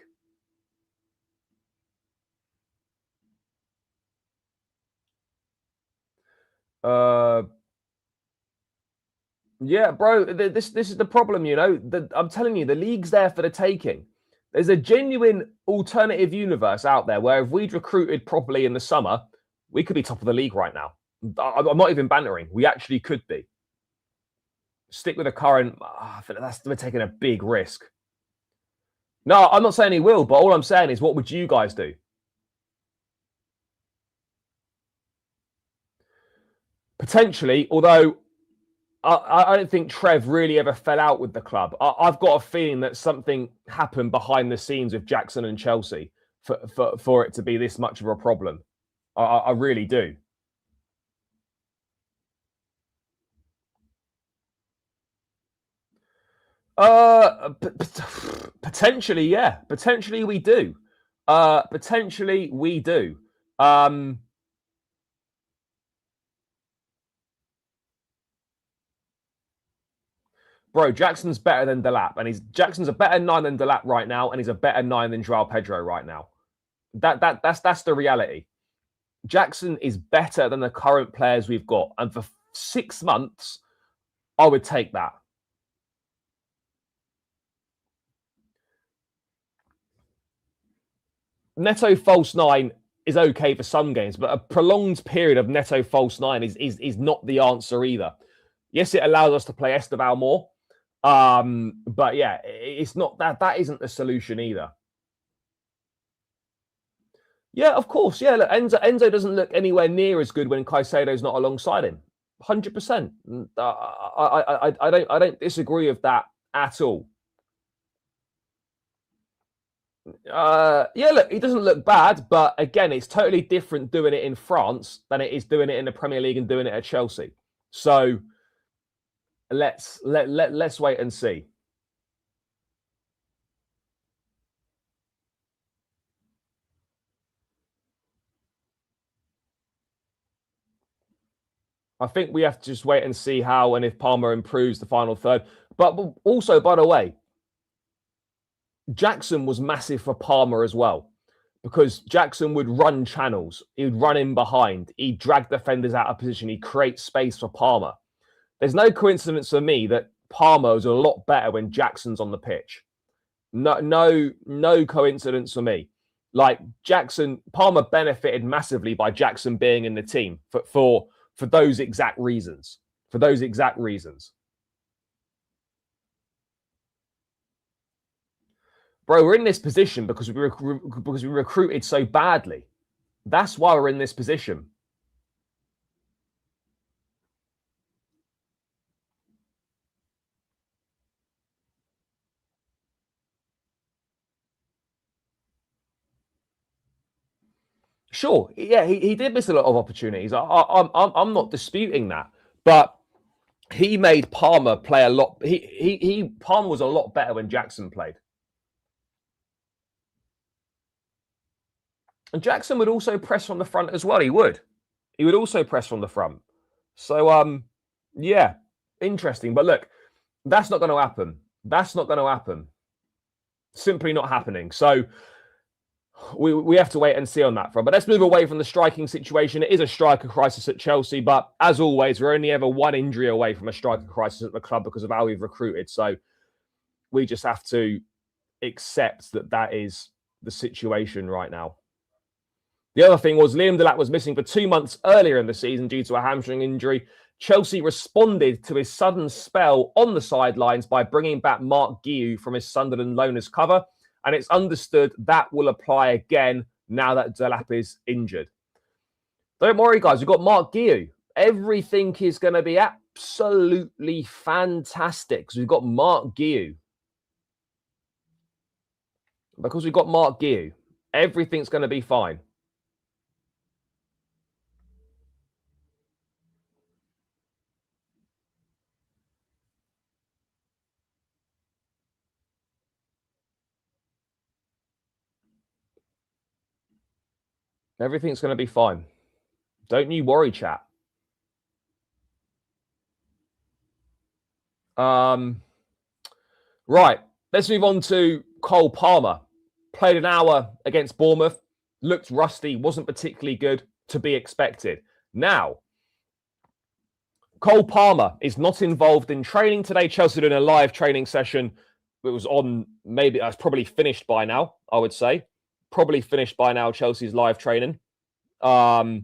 B: Yeah, bro, this is the problem, you know. I'm telling you, the league's there for the taking. There's a genuine alternative universe out there where if we'd recruited properly in the summer, we could be top of the league right now. I'm not even bantering. We actually could be. Stick with the current. I think we're taking a big risk. No, I'm not saying he will, but all I'm saying is, what would you guys do? Potentially, although I don't think Trev really ever fell out with the club. I've got a feeling that something happened behind the scenes with Jackson and Chelsea for it to be this much of a problem. I really do. Potentially, yeah. Potentially we do. Potentially we do. Bro, Jackson's better than Delap, and Jackson's a better 9 than Delap right now, and he's a better 9 than Joao Pedro right now. That's the reality. Jackson is better than the current players we've got, and for 6 months, I would take that. Neto false 9 is okay for some games, but a prolonged period of Neto false 9 is not the answer either. Yes, it allows us to play Esteval more, but yeah, it's not that isn't the solution either. Yeah, of course. Yeah, look, Enzo doesn't look anywhere near as good when Caicedo's not alongside him. 100%. I don't disagree with that at all. Yeah, look, he doesn't look bad, but again, it's totally different doing it in France than it is doing it in the Premier League and doing it at Chelsea. So let's wait and see. I think we have to just wait and see how and if Palmer improves the final third. But also, by the way, Jackson was massive for Palmer as well, because Jackson would run channels. He would run in behind. He'd drag defenders out of position. He'd create space for Palmer. There's no coincidence for me that Palmer is a lot better when Jackson's on the pitch. No coincidence for me. Like Palmer benefited massively by Jackson being in the team for those exact reasons. For those exact reasons. Bro, we're in this position because we recruited so badly. That's why we're in this position. Sure, yeah, he did miss a lot of opportunities. I'm not disputing that, but he made Palmer play a lot. Palmer was a lot better when Jackson played. And Jackson would also press from the front as well. He would also press from the front. So, yeah, interesting. But look, that's not going to happen. That's not going to happen. Simply not happening. So we have to wait and see on that front. But let's move away from the striking situation. It is a striker crisis at Chelsea. But as always, we're only ever one injury away from a striker crisis at the club because of how we've recruited. So we just have to accept that is the situation right now. The other thing was Liam Delap was missing for 2 months earlier in the season due to a hamstring injury. Chelsea responded to his sudden spell on the sidelines by bringing back Mark Guiu from his Sunderland loan as cover. And it's understood that will apply again now that Delap is injured. Don't worry, guys. We've got Mark Guiu. Everything is going to be absolutely fantastic because we've got Mark Guiu. Because we've got Mark Guiu, everything's going to be fine. Everything's going to be fine. Don't you worry, chat. Right. Let's move on to Cole Palmer. Played an hour against Bournemouth. Looked rusty. Wasn't particularly good, to be expected. Now, Cole Palmer is not involved in training today. Chelsea doing a live training session. It was on, maybe that's probably finished by now, I would say. Probably finished by now, Chelsea's live training. Palmer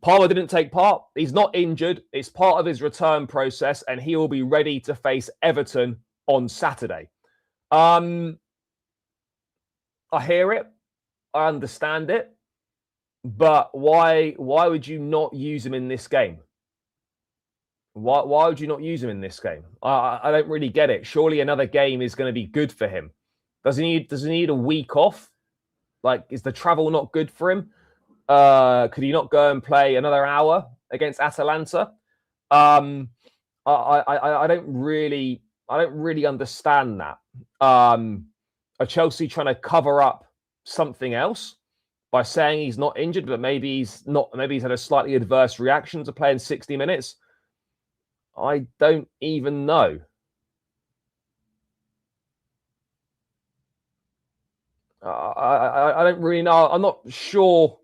B: didn't take part. He's not injured. It's part of his return process, and he will be ready to face Everton on Saturday. I hear it. I understand it. But why would you not use him in this game? Why would you not use him in this game? I don't really get it. Surely another game is going to be good for him. Does he need a week off? Like, is the travel not good for him? Could he not go and play another hour against Atalanta? I don't really understand that. Are Chelsea trying to cover up something else by saying he's not injured, but maybe he's not? Maybe he's had a slightly adverse reaction to playing 60 minutes. I don't even know. I don't really know. I'm not sure.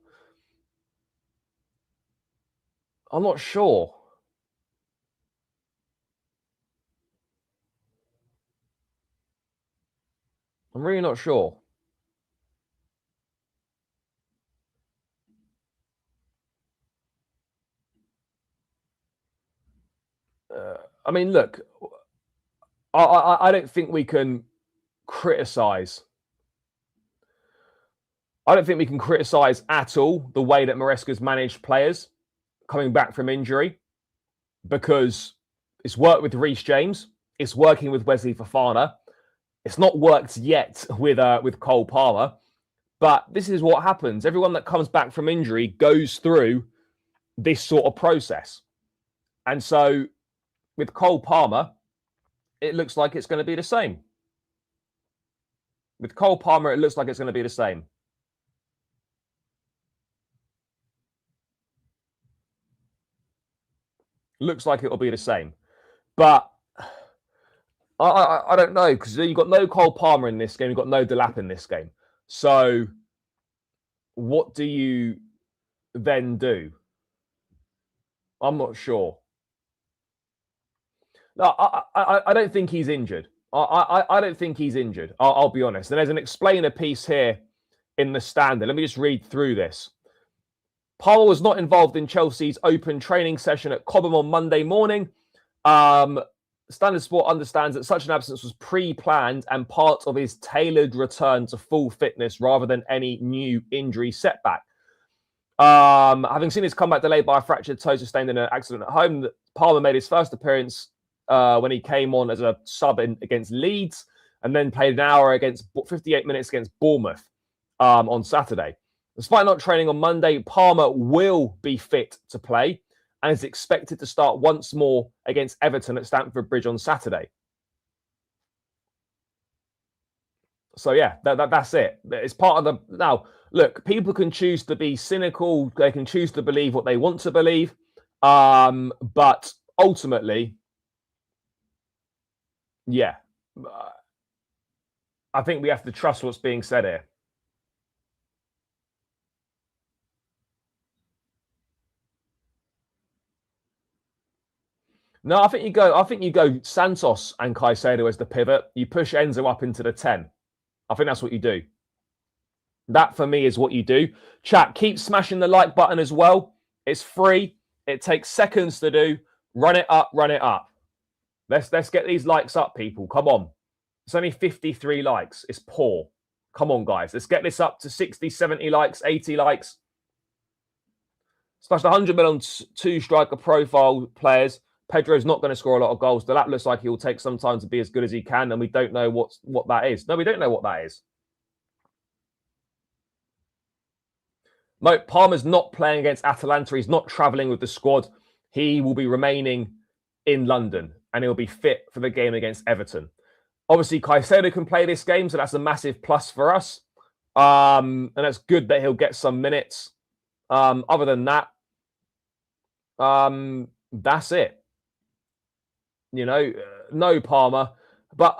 B: I'm not sure. I'm really not sure. I mean, look, I don't think we can criticize. I don't think we can criticize at all the way that Maresca's managed players coming back from injury, because it's worked with Reece James, it's working with Wesley Fofana, it's not worked yet with Cole Palmer, but this is what happens. Everyone that comes back from injury goes through this sort of process, and so with Cole Palmer, it looks like it's going to be the same. With Cole Palmer, it looks like it's going to be the same. Looks like it'll be the same. But I don't know, because you've got no Cole Palmer in this game. You've got no Delap in this game. So what do you then do? I'm not sure. No, I don't think he's injured. I don't think he's injured. I'll be honest. And there's an explainer piece here in the standard. Let me just read through this. Palmer was not involved in Chelsea's open training session at Cobham on Monday morning. Standard Sport understands that such an absence was pre-planned and part of his tailored return to full fitness rather than any new injury setback. Having seen his comeback delayed by a fractured toe sustained in an accident at home, Palmer made his first appearance when he came on as a sub against Leeds and then played an hour against 58 minutes against Bournemouth on Saturday. Despite not training on Monday, Palmer will be fit to play and is expected to start once more against Everton at Stamford Bridge on Saturday. So yeah, that's it. It's part of the... Now, look, people can choose to be cynical. They can choose to believe what they want to believe. But ultimately, yeah, I think we have to trust what's being said here. No, I think you go Santos and Caicedo as the pivot. You push Enzo up into the 10. I think that's what you do. That for me is what you do. Chat, keep smashing the like button as well. It's free. It takes seconds to do. Run it up, run it up. Let's get these likes up, people. Come on. It's only 53 likes. It's poor. Come on, guys. Let's get this up to 60, 70 likes, 80 likes. Smashed 100 million on two striker profile players. Pedro's not going to score a lot of goals. Delap looks like he will take some time to be as good as he can, and we don't know what that is. No, we don't know what that is. No, Palmer's not playing against Atalanta. He's not travelling with the squad. He will be remaining in London, and he'll be fit for the game against Everton. Obviously, Caicedo can play this game, so that's a massive plus for us. And it's good that he'll get some minutes. Other than that, that's it. You know, no Palmer. But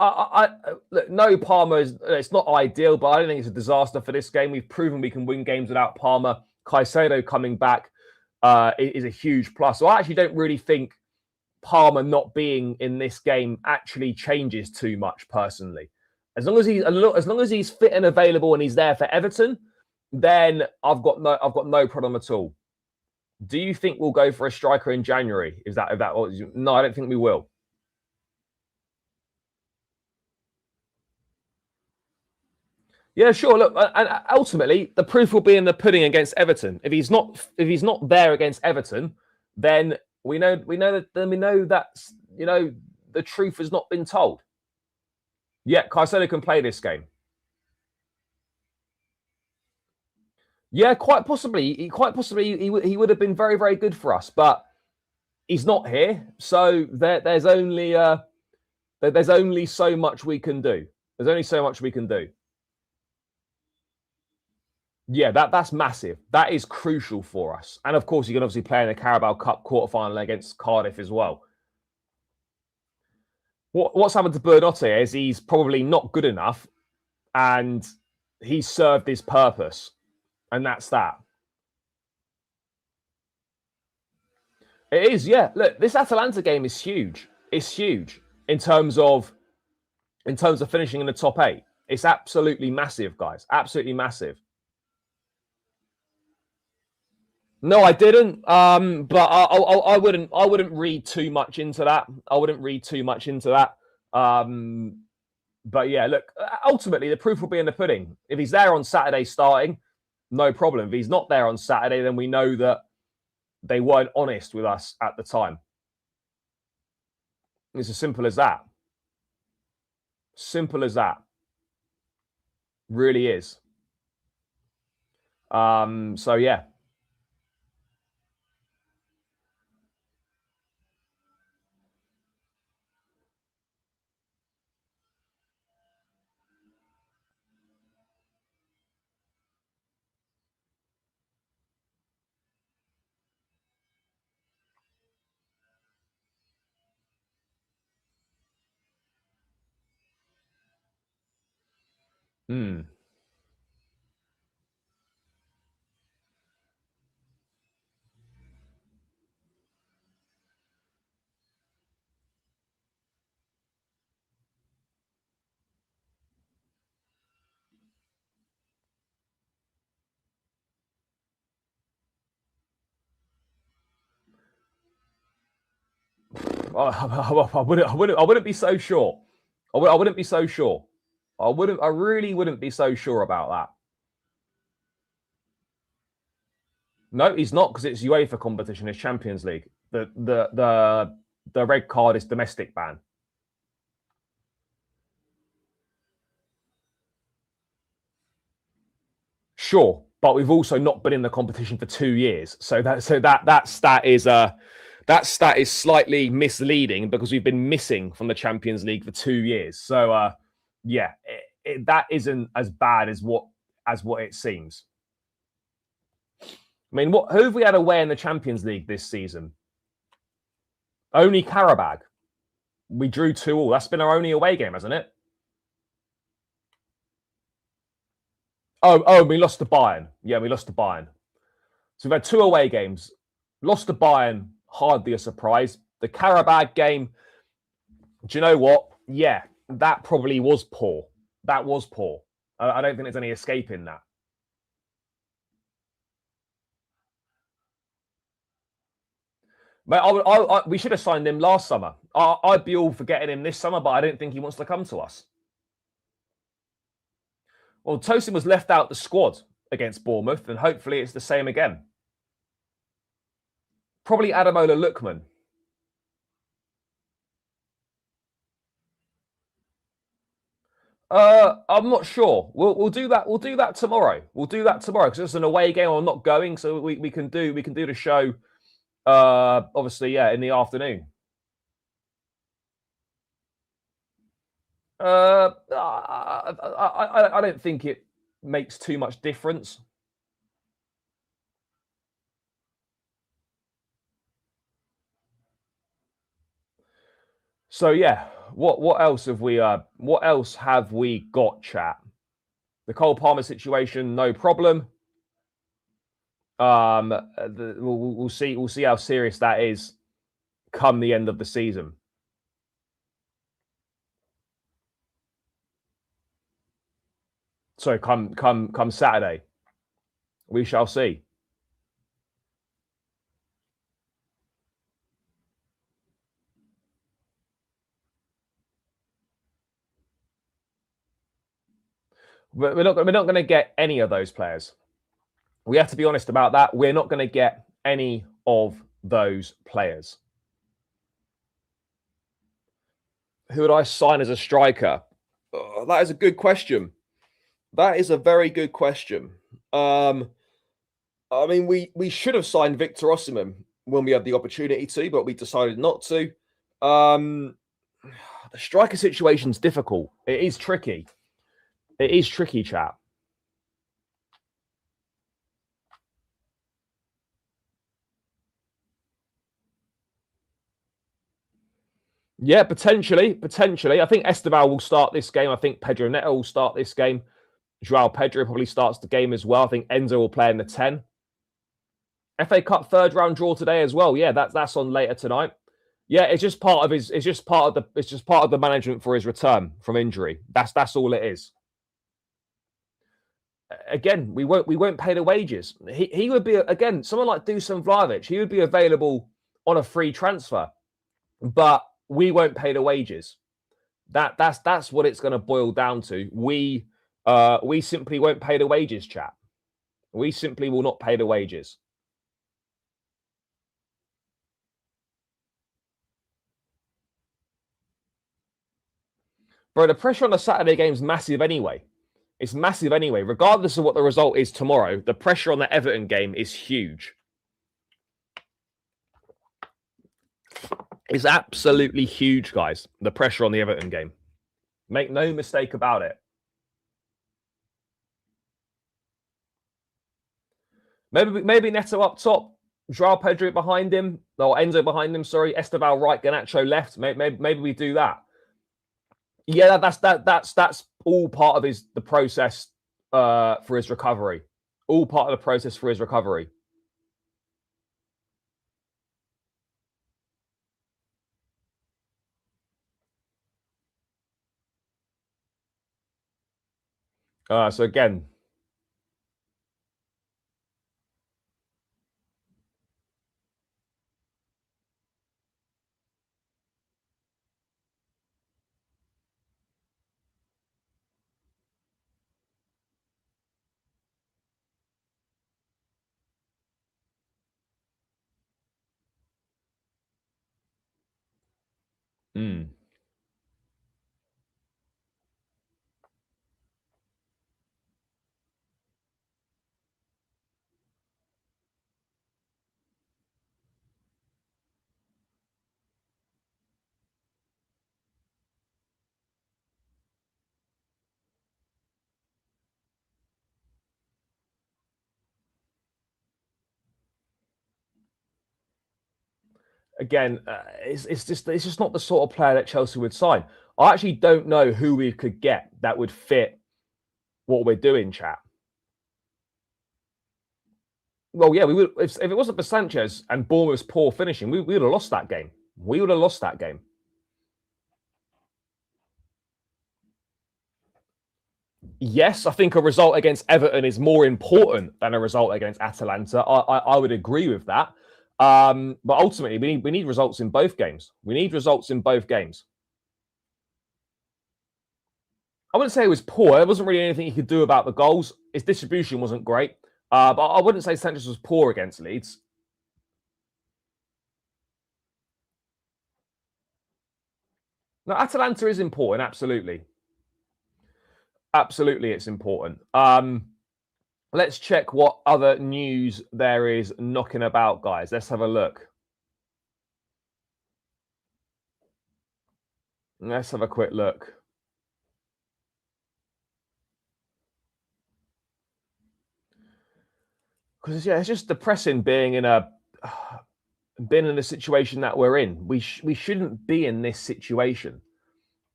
B: look, no Palmer it's not ideal, but I don't think it's a disaster for this game. We've proven we can win games without Palmer. Caicedo coming back is a huge plus. So I actually don't really think Palmer not being in this game actually changes too much personally. As long as he's fit and available and he's there for Everton, then I've got no problem at all. Do you think we'll go for a striker in January? No, I don't think we will. Yeah, sure. Look, and ultimately, the proof will be in the pudding against Everton. If he's not there against Everton, then we know that the truth has not been told. Yeah, Caicedo can play this game. Yeah, quite possibly. He would have been very, very good for us, but he's not here. So there's only so much we can do. There's only so much we can do. Yeah, that's massive. That is crucial for us. And of course, you can obviously play in the Carabao Cup quarterfinal against Cardiff as well. What's happened to Bernotte is he's probably not good enough, and he's served his purpose, and that's that. It is, yeah. Look, this Atalanta game is huge. It's huge in terms of finishing in the top 8. It's absolutely massive, guys. Absolutely massive. No, I didn't. But I wouldn't read too much into that. I wouldn't read too much into that. But yeah, look, ultimately the proof will be in the pudding. If he's there on Saturday starting, no problem. If he's not there on Saturday, then we know that they weren't honest with us at the time. It's as simple as that. Simple as that. Really is. So yeah. Hmm. I wouldn't be so sure. I wouldn't be so sure. I really wouldn't be so sure about that. No, he's not, because it's UEFA competition, it's Champions League. The red card is domestic ban. Sure, but we've also not been in the competition for 2 years, so that stat is slightly misleading, because we've been missing from the Champions League for 2 years. So yeah, that isn't as bad as what it seems. I mean, who have we had away in the Champions League this season? Only Karabag. We drew 2-2. That's been our only away game, hasn't it? Oh, we lost to Bayern. Yeah, we lost to Bayern. So we've had 2 away games. Lost to Bayern, hardly a surprise. The Karabag game, do you know what? Yeah, that probably was poor. That was poor. I don't think there's any escaping that. Mate, we should have signed him last summer. I'd be all for getting him this summer, but I don't think he wants to come to us. Well, Tosin was left out the squad against Bournemouth, and hopefully it's the same again. Probably Adamola Lookman. I'm not sure. We'll do that. We'll do that tomorrow. We'll do that tomorrow, because it's an away game. I'm not going, so we can do the show. Obviously, yeah, in the afternoon. I don't think it makes too much difference. So yeah, what else have we got, chat? The Cole Palmer situation, no problem. We'll see how serious that is come the end of the season. So come Saturday, we shall see. We're not going to get any of those players. We have to be honest about that. We're not going to get any of those players. Who would I sign as a striker? Oh, that is a good question. That is a very good question. I mean, we should have signed Victor Osimhen when we had the opportunity to, but we decided not to. The striker situation's difficult. It is tricky. It is tricky, chat. Yeah, potentially. I think Esteval will start this game. I think Pedro Neto will start this game. Joao Pedro probably starts the game as well. I think Enzo will play in the 10. FA Cup third round draw today as well. Yeah, that's on later tonight. Yeah, it's just part of the management for his return from injury. That's all it is. Again, we won't pay the wages. He would be, again, someone like Dusan Vlahovic. He would be available on a free transfer, but we won't pay the wages. That's what it's going to boil down to. We simply won't pay the wages, chap. We simply will not pay the wages. Bro, the pressure on the Saturday game is massive anyway. It's massive anyway. Regardless of what the result is tomorrow, the pressure on the Everton game is huge. It's absolutely huge, guys. The pressure on the Everton game. Make no mistake about it. Maybe Neto up top, Joao Pedro behind him, or Enzo behind him, sorry, Esteval right, Garnacho left. Maybe we do that. Yeah, that's all part of the process for his recovery. All part of the process for his recovery. So again, mm. Again, it's just not the sort of player that Chelsea would sign. I actually don't know who we could get that would fit what we're doing, chat. Well, yeah, we would. If it wasn't for Sanchez and Bournemouth's poor finishing, we would have lost that game. We would have lost that game. Yes, I think a result against Everton is more important than a result against Atalanta. I would agree with that. But ultimately, we need results in both games. We need results in both games. I wouldn't say it was poor. There wasn't really anything he could do about the goals. His distribution wasn't great. But I wouldn't say Sanchez was poor against Leeds. No, Atalanta is important. Absolutely. Absolutely, it's important. Let's check what other news there is knocking about, guys. Let's have a look. Let's have a quick look. Because yeah, it's just depressing being in a situation that we're in. We shouldn't be in this situation.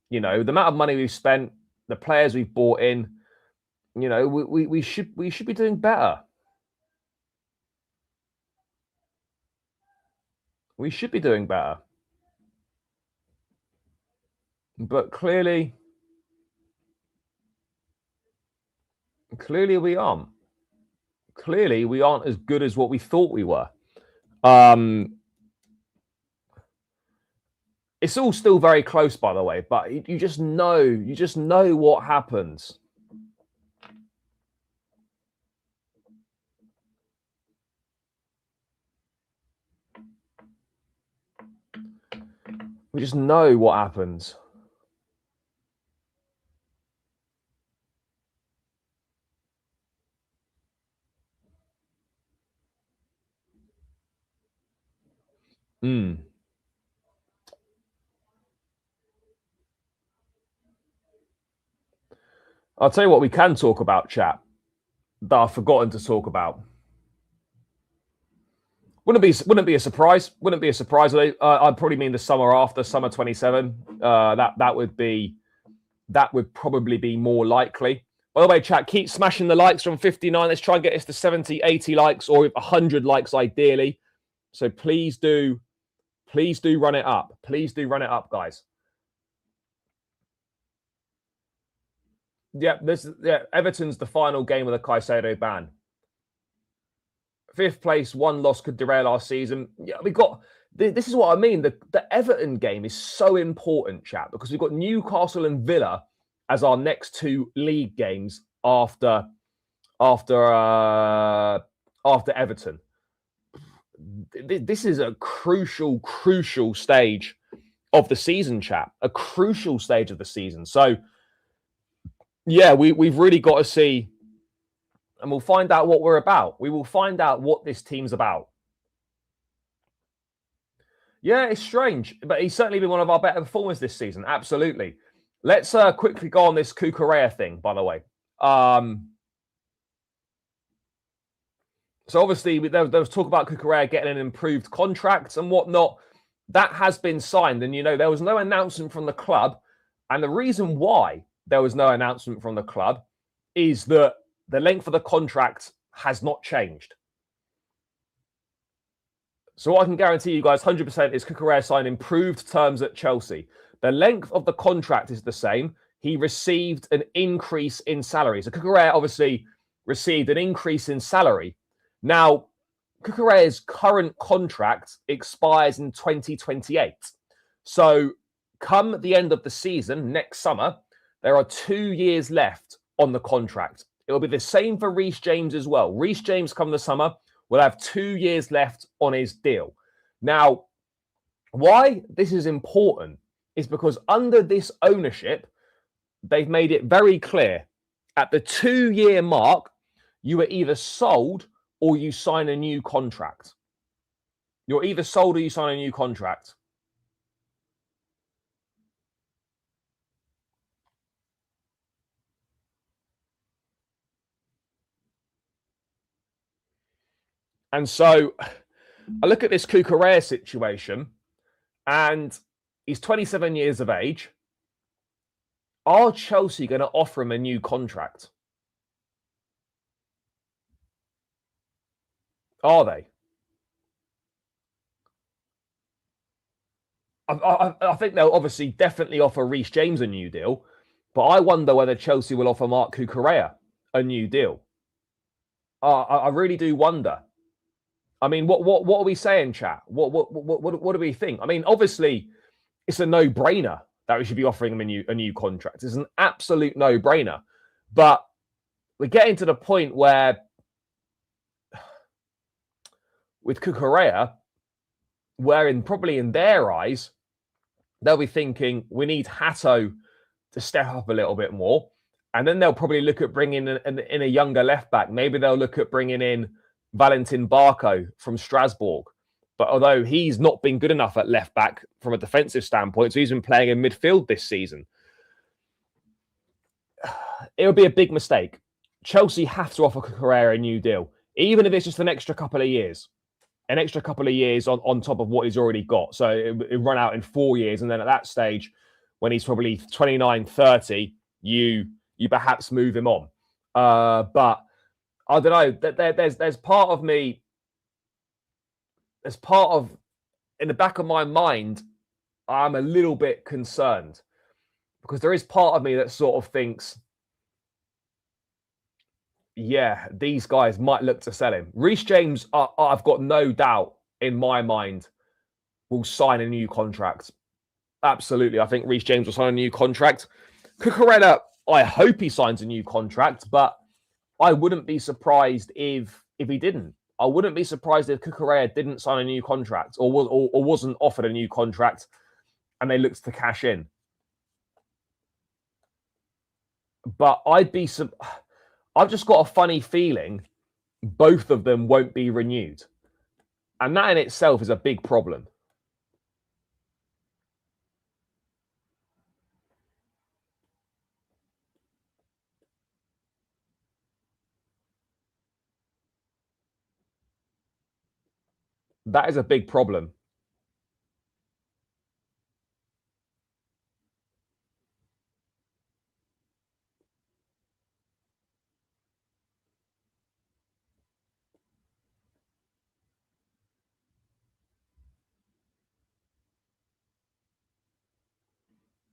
B: You know, the amount of money we've spent, the players we've bought in. You know, we should be doing better. We should be doing better. But clearly we aren't. Clearly, we aren't as good as what we thought we were. It's all still very close, by the way, but you just know what happens. We just know what happens. I'll tell you what we can talk about, chat, that I've forgotten to talk about. Wouldn't be a surprise. Wouldn't be a surprise. I'd probably mean the summer after, summer 27. That would probably be more likely. By the way, chat, keep smashing the likes from 59. Let's try and get us to 70, 80 likes, or 100 likes ideally. So please do run it up. Please do run it up, guys. Yeah, Everton's the final game of the Caicedo ban. 5th place, 1 loss could derail our season. Yeah, we got. This is what I mean. The Everton game is so important, chat, because we've got Newcastle and Villa as our next 2 league games after Everton. This is a crucial stage of the season, chat. A crucial stage of the season. So, yeah, we've really got to see, and we'll find out what we're about. We will find out what this team's about. Yeah, it's strange, but he's certainly been one of our better performers this season. Absolutely. Let's quickly go on this Cucurella thing, by the way. So obviously there was talk about Cucurella getting an improved contract and whatnot. That has been signed, and there was no announcement from the club And the reason why there was no announcement from the club is that the length of the contract has not changed. So what I can guarantee you guys 100% is Cucurella signed improved terms at Chelsea. The length of the contract is the same. He received an increase in salary. So Cucurella obviously received an increase in salary. Now, Cucurella's current contract expires in 2028. So come the end of the season, next summer, there are 2 years left on the contract. It will be the same for Reece James as well. Reece James come the summer will have 2 years left on his deal. Now, why this is important is because under this ownership, they've made it very clear at the 2-year mark, you are either sold or you sign a new contract. You're either sold or you sign a new contract. And so I look at this Cucurella situation, and he's 27 years of age. Are Chelsea going to offer him a new contract? Are they? I think they'll obviously definitely offer Reece James a new deal, but I wonder whether Chelsea will offer Marc Cucurella a new deal. I really do wonder. I mean, what are we saying, chat? What do we think? I mean, obviously, it's a no-brainer that we should be offering him a new contract. It's an absolute no-brainer. But we're getting to the point where, with Cucurella, probably in their eyes, they'll be thinking, we need Hato to step up a little bit more. And then they'll probably look at bringing in a younger left-back. Maybe they'll look at bringing in Valentin Barco from Strasbourg. But although he's not been good enough at left-back from a defensive standpoint, so he's been playing in midfield this season. It would be a big mistake. Chelsea have to offer Cucurella a new deal, even if it's just an extra couple of years. An extra couple of years on top of what he's already got. So it run out in 4 years. And then at that stage, when he's probably 29, 30, you perhaps move him on. But I don't know. There's part of me, in the back of my mind, I'm a little bit concerned. Because there is part of me that sort of thinks, yeah, these guys might look to sell him. Reece James, I've got no doubt in my mind, will sign a new contract. Absolutely. I think Reece James will sign a new contract. Cucurella, I hope he signs a new contract, but I wouldn't be surprised if he didn't. I wouldn't be surprised if Cucurella didn't sign a new contract or wasn't offered a new contract and they looked to cash in. But I've just got a funny feeling both of them won't be renewed. And that in itself is a big problem. That is a big problem.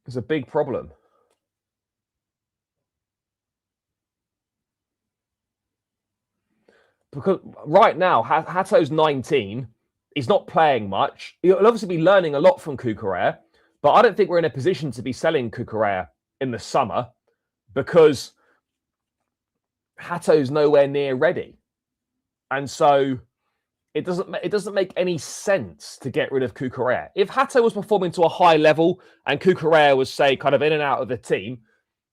B: It's a big problem. Because right now, Hato's 19. He's not playing much. He'll obviously be learning a lot from Cucurella, but I don't think we're in a position to be selling Cucurella in the summer because Hato's nowhere near ready. And so it doesn't make any sense to get rid of Cucurella. If Hato was performing to a high level and Cucurella was, say, kind of in and out of the team,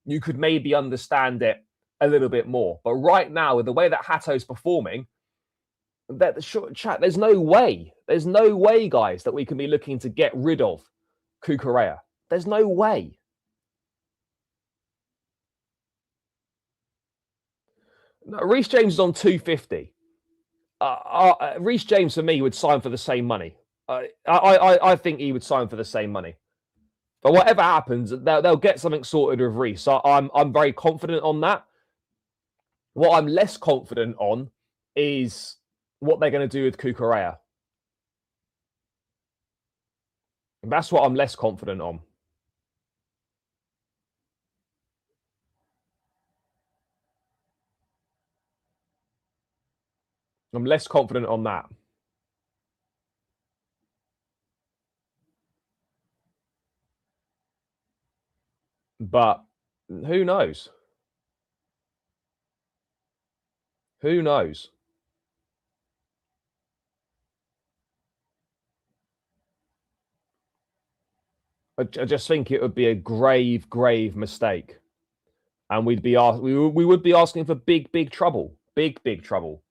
B: you could maybe understand it a little bit more. But right now, with the way that Hato's performing, there's no way, guys, that we can be looking to get rid of Cucurella. There's no way. No, Reece James is on 250. Reece James, for me, would sign for the same money. I think he would sign for the same money. But whatever happens, they'll get something sorted with Reece. So I'm very confident on that. What I'm less confident on is what they're going to do with Cucurella. That's what I'm less confident on. I'm less confident on that. But who knows? Who knows? I just think it would be a grave, grave mistake, and we would be asking for big, big trouble, big trouble.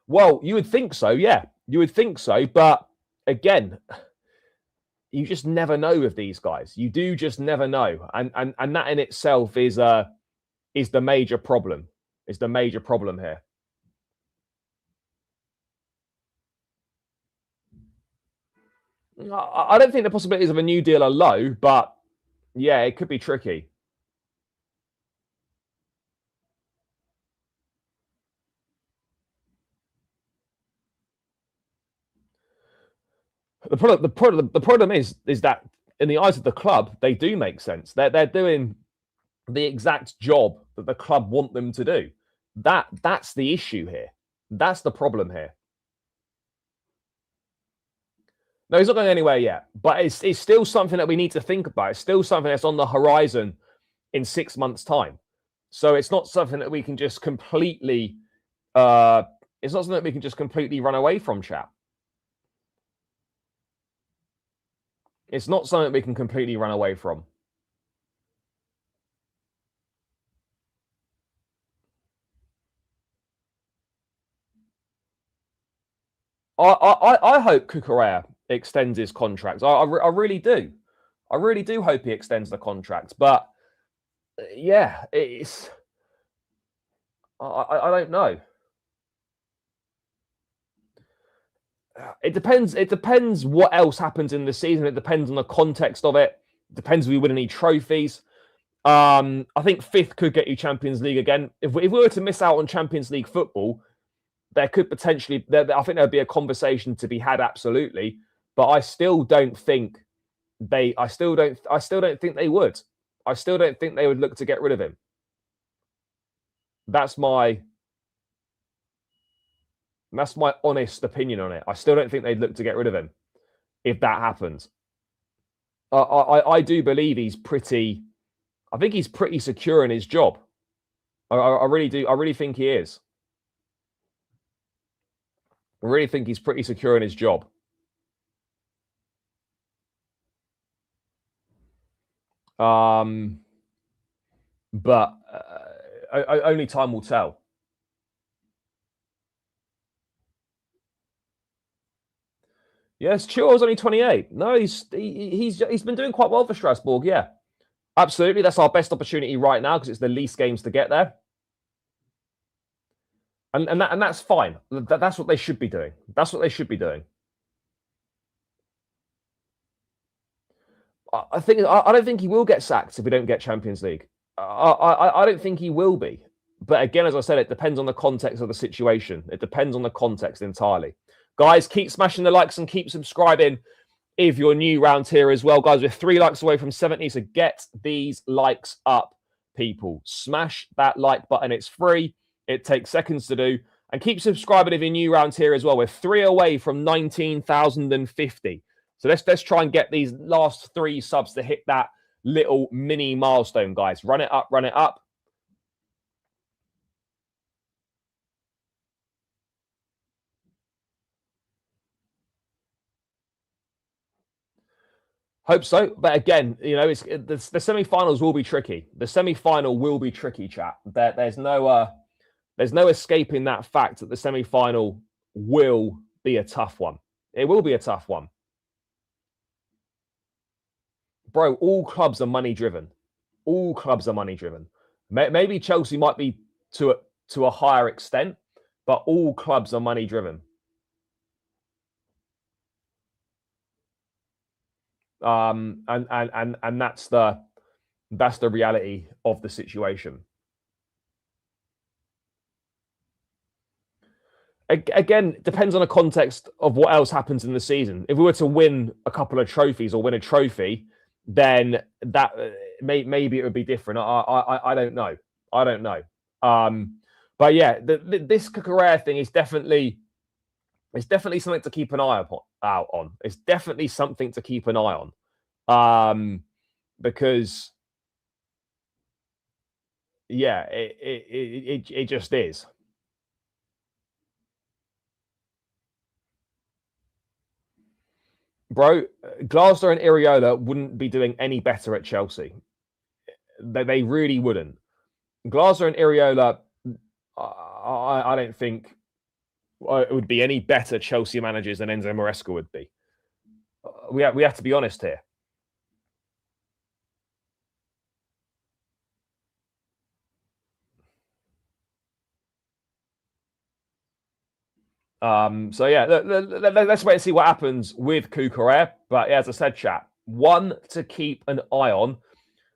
B: Well, you would think so, yeah, you would think so, but again, you just never know with these guys. You do just never know, and that in itself is the major problem. Is the major problem here. I don't think the possibilities of a new deal are low, but yeah, it could be tricky. The problem is that in the eyes of the club, they do make sense. They're doing the exact job that the club want them to do. That's the issue here. That's the problem here. No, he's not going anywhere yet, but it's still something that we need to think about. It's still something that's on the horizon in 6 months' time. So it's not something that we can just completely it's not something that we can just completely run away from, chat. It's not something we can completely run away from. I hope Cucurella extends his contract. I really do. I really do hope he extends the contract. But yeah, it's I don't know. It depends. It depends what else happens in the season. It depends on the context of it. It depends if we win any trophies. I think fifth could get you Champions League again. If we were to miss out on Champions League football, there could potentially. I think there'd be a conversation to be had. Absolutely, but I still don't think they. I still don't think they would. I still don't think they would look to get rid of him. That's my honest opinion on it. I still don't think they'd look to get rid of him if that happens. I do believe he's pretty. I think he's pretty secure in his job. I really do. I really think he is. I really think he's pretty secure in his job. But only time will tell. Yes, Chilwell's only 28. No, he's been doing quite well for Strasbourg. Yeah, absolutely. That's our best opportunity right now because it's the least games to get there. And that's fine. That's what they should be doing. That's what they should be doing. I don't think he will get sacked if we don't get Champions League. I don't think he will be. But again, as I said, it depends on the context of the situation. It depends on the context entirely. Guys, keep smashing the likes and keep subscribing if you're new round here as well. Guys, we're 3 likes away from 70, so get these likes up, people. Smash that like button. It's free. It takes seconds to do. And keep subscribing if you're new round here as well. We're 3 away from 19,050. So let's try and get these last 3 subs to hit that little mini milestone, guys. Run it up, run it up. Hope so, but again, you know, the semi-finals will be tricky. The semi-final will be tricky, chat. There's no escaping that fact that the semi-final will be a tough one. It will be a tough one, bro. All clubs are money driven. All clubs are money driven. Maybe Chelsea might be to a higher extent, but all clubs are money driven. And that's the reality of the situation. Again, depends on the context of what else happens in the season. If we were to win a couple of trophies or win a trophy, then that maybe it would be different. I don't know. I don't know. But yeah, this Cucurella thing is definitely something to keep an eye out on. It's definitely something to keep an eye on, because yeah, it just is. Bro, Glasner and Iriola wouldn't be doing any better at Chelsea. They really wouldn't. Glasner and Iriola, I don't think it would be any better Chelsea managers than Enzo Maresca would be. We have to be honest here. So yeah, let's wait and see what happens with Cucurella. But as I said, chat, one to keep an eye on,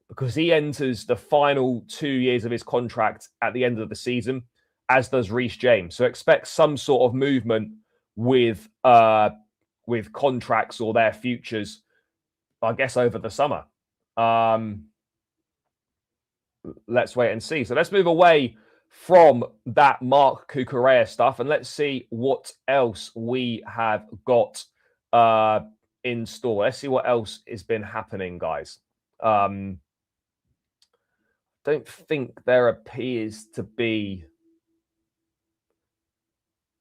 B: because he enters the final 2 years of his contract at the end of the season, as does Reece James. So expect some sort of movement with contracts or their futures, I guess, over the summer. Let's wait and see. So let's move away from that Marc Cucurella stuff, and let's see what else we have got in store. Let's see what else has been happening, guys. Don't think there appears to be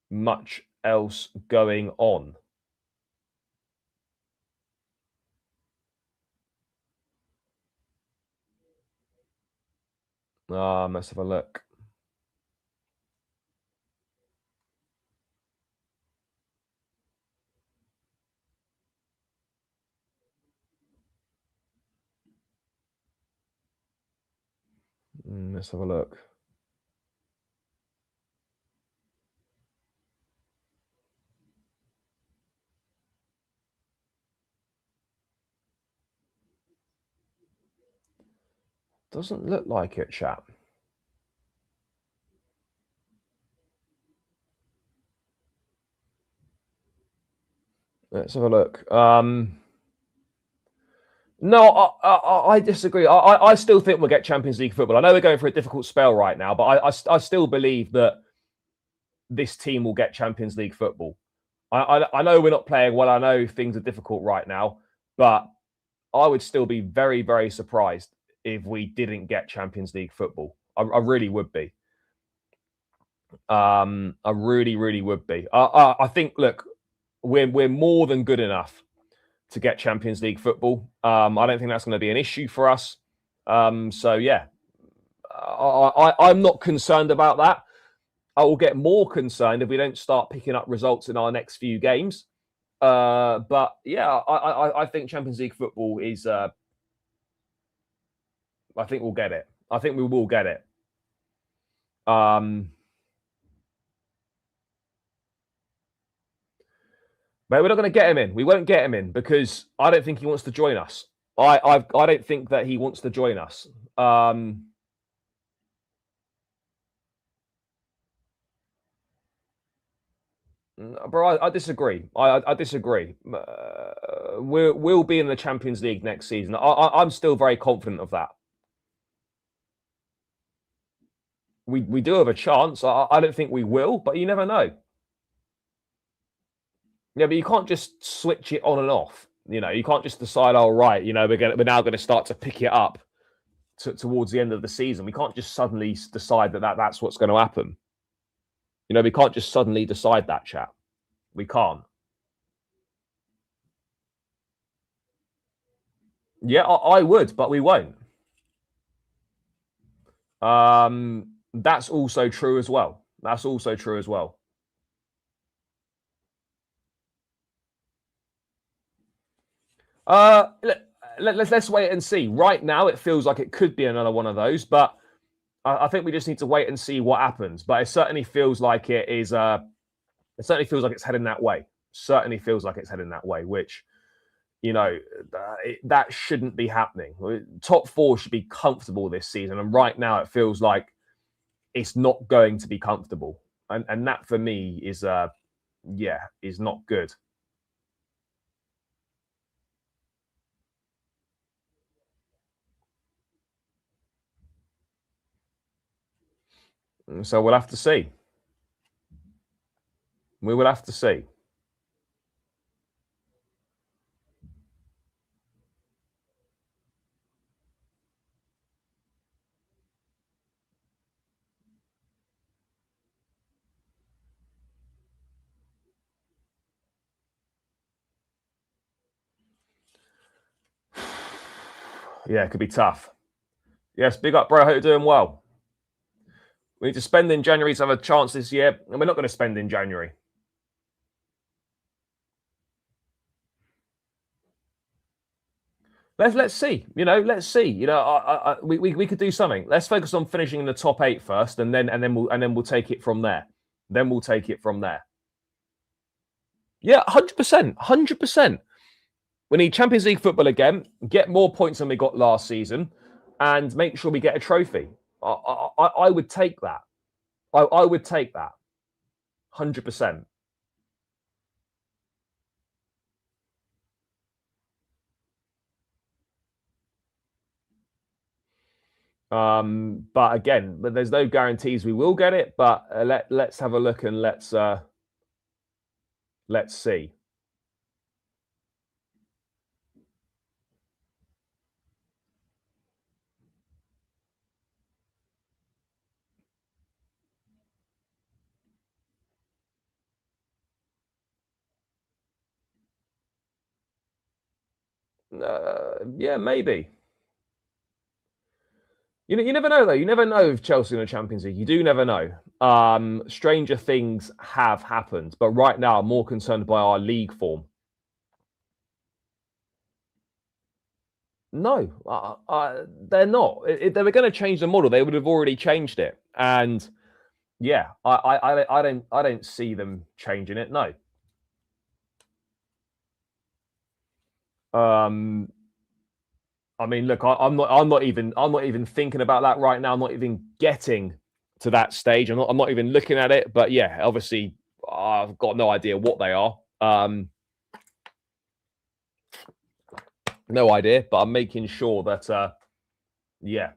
B: much else going on. Let's have a look. Let's have a look. Doesn't look like it, chap. Let's have a look. No, I disagree. I still think we'll get Champions League football. I know we're going for a difficult spell right now, but I still believe that this team will get Champions League football. I know we're not playing well. I know things are difficult right now, but I would still be very, very surprised if we didn't get Champions League football. I really would be. I really, really would be. I think, look, we're more than good enough to get Champions League football. I don't think that's going to be an issue for us. So yeah, I'm not concerned about that. I will get more concerned if we don't start picking up results in our next few games. But yeah, I think Champions League football is. I think we'll get it. I think we will get it. But we're not going to get him in. We won't get him in because I don't think he wants to join us. I don't think that he wants to join us. Bro, I disagree. I disagree. We'll be in the Champions League next season. I'm still very confident of that. We do have a chance. I don't think we will, but you never know. Yeah, but you can't just switch it on and off. You can't just decide, oh right, we're now going to start to pick it up towards the end of the season. We can't just suddenly decide that's what's going to happen. We can't just suddenly decide that, chat. We can't. Yeah, I would, but we won't. That's also true as well. That's also true as well. Let's wait and see. Right now, it feels like it could be another one of those, but I think we just need to wait and see what happens. But it certainly feels like it is. It certainly feels like it's heading that way. Certainly feels like it's heading that way, which You know, that shouldn't be happening. Top four should be comfortable this season, and right now it feels like it's not going to be comfortable, and that for me is is not good. So we'll have to see. We will have to see. Yeah, it could be tough. Yes, big up, bro. I hope you're doing well. We need to spend in January to have a chance this year, and we're not going to spend in January. Let's see. You know, let's see. You know, we could do something. Let's focus on finishing in the top 8 first, and then we'll take it from there. Then we'll take it from there. Yeah, 100%, 100%. We need Champions League football again. Get more points than we got last season, and make sure we get a trophy. I would take that. I would take that. 100%. But again, there's no guarantees we will get it. But let's have a look and let's see. Yeah, maybe. You never know though. You never know if Chelsea in the Champions League. You do never know. Stranger things have happened, but right now I'm more concerned by our league form. No, they're not. If they were going to change the model, they would have already changed it. And yeah, I don't see them changing it. No. I mean, look, I'm not even thinking about that right now. I'm not even getting to that stage. I'm not even looking at it. But yeah, obviously, I've got no idea what they are. No idea, but I'm making sure that yeah,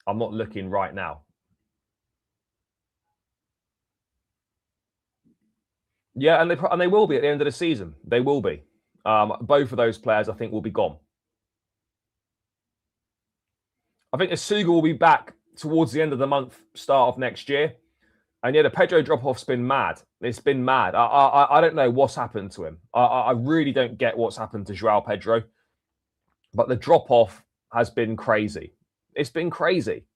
B: I'm not looking right now. Yeah, and they will be at the end of the season. They will be. Both of those players, I think, will be gone. I think Asuga will be back towards the end of the month, start of next year. And yeah, the Pedro drop-off's been mad. It's been mad. I don't know what's happened to him. I really don't get what's happened to Joao Pedro. But the drop-off has been crazy. It's been crazy.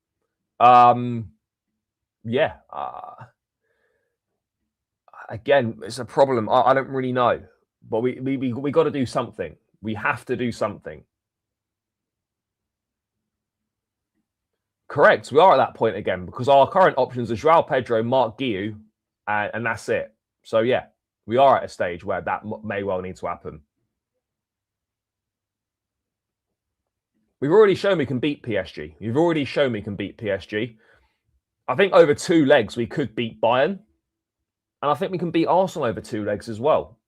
B: Yeah. Again, it's a problem. I don't really know. But we got to do something. We have to do something. Correct. We are at that point again because our current options are Joao Pedro, Mark Guiu, and that's it. So yeah, we are at a stage where that may well need to happen. We've already shown we can beat PSG. You've already shown we can beat PSG. I think over 2 legs we could beat Bayern, and I think we can beat Arsenal over 2 legs as well.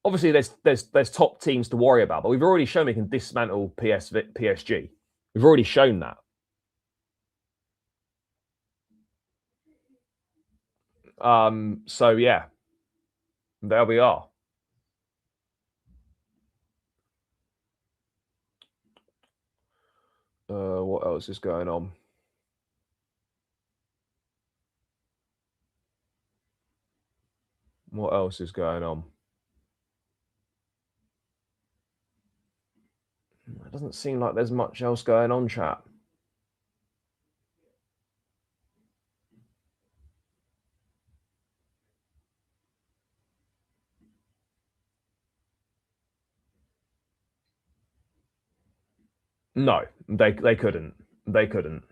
B: Obviously, there's top teams to worry about, but we've already shown we can dismantle PSG. We've already shown that. So yeah, there we are. What else is going on? What else is going on? It doesn't seem like there's much else going on, chat. No, they couldn't. They couldn't.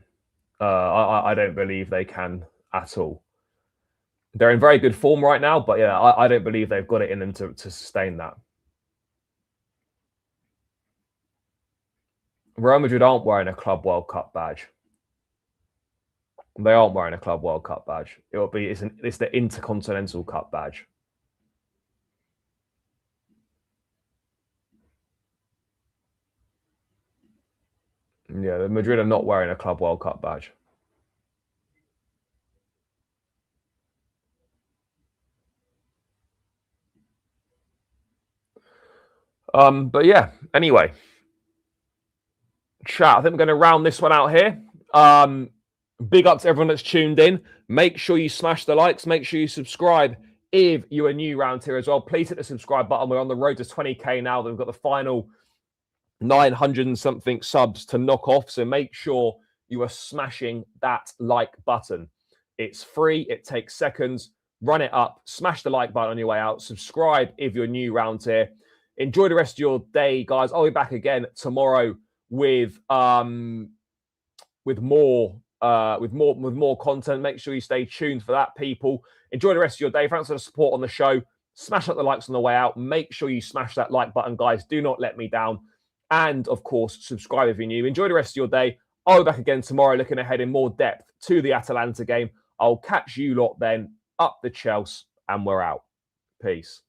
B: I don't believe they can at all. They're in very good form right now, but yeah, I don't believe they've got it in them to sustain that. Real Madrid aren't wearing a Club World Cup badge. They aren't wearing a Club World Cup badge. It's the Intercontinental Cup badge. Yeah, the Madrid are not wearing a Club World Cup badge. But yeah, anyway. Chat, I think we're going to round this one out here. Big up to everyone that's tuned in. Make sure you smash the likes. Make sure you subscribe if you are new around here as well. Please hit the subscribe button. We're on the road to 20k now. We've got the final 900 and something subs to knock off. So make sure you are smashing that like button. It's free. It takes seconds. Run it up. Smash the like button on your way out. Subscribe if you're new around here. Enjoy the rest of your day, guys. I'll be back again tomorrow with more content. Make sure you stay tuned for that, people. Enjoy the rest of your day. Thanks for the support on the show. Smash up the likes on the way out. Make sure you smash that like button, guys. Do not let me down. And of course, subscribe if you're new. Enjoy the rest of your day. I'll be back again tomorrow, looking ahead in more depth to the Atalanta game. I'll catch you lot then. Up the Chelsea, and we're out. Peace.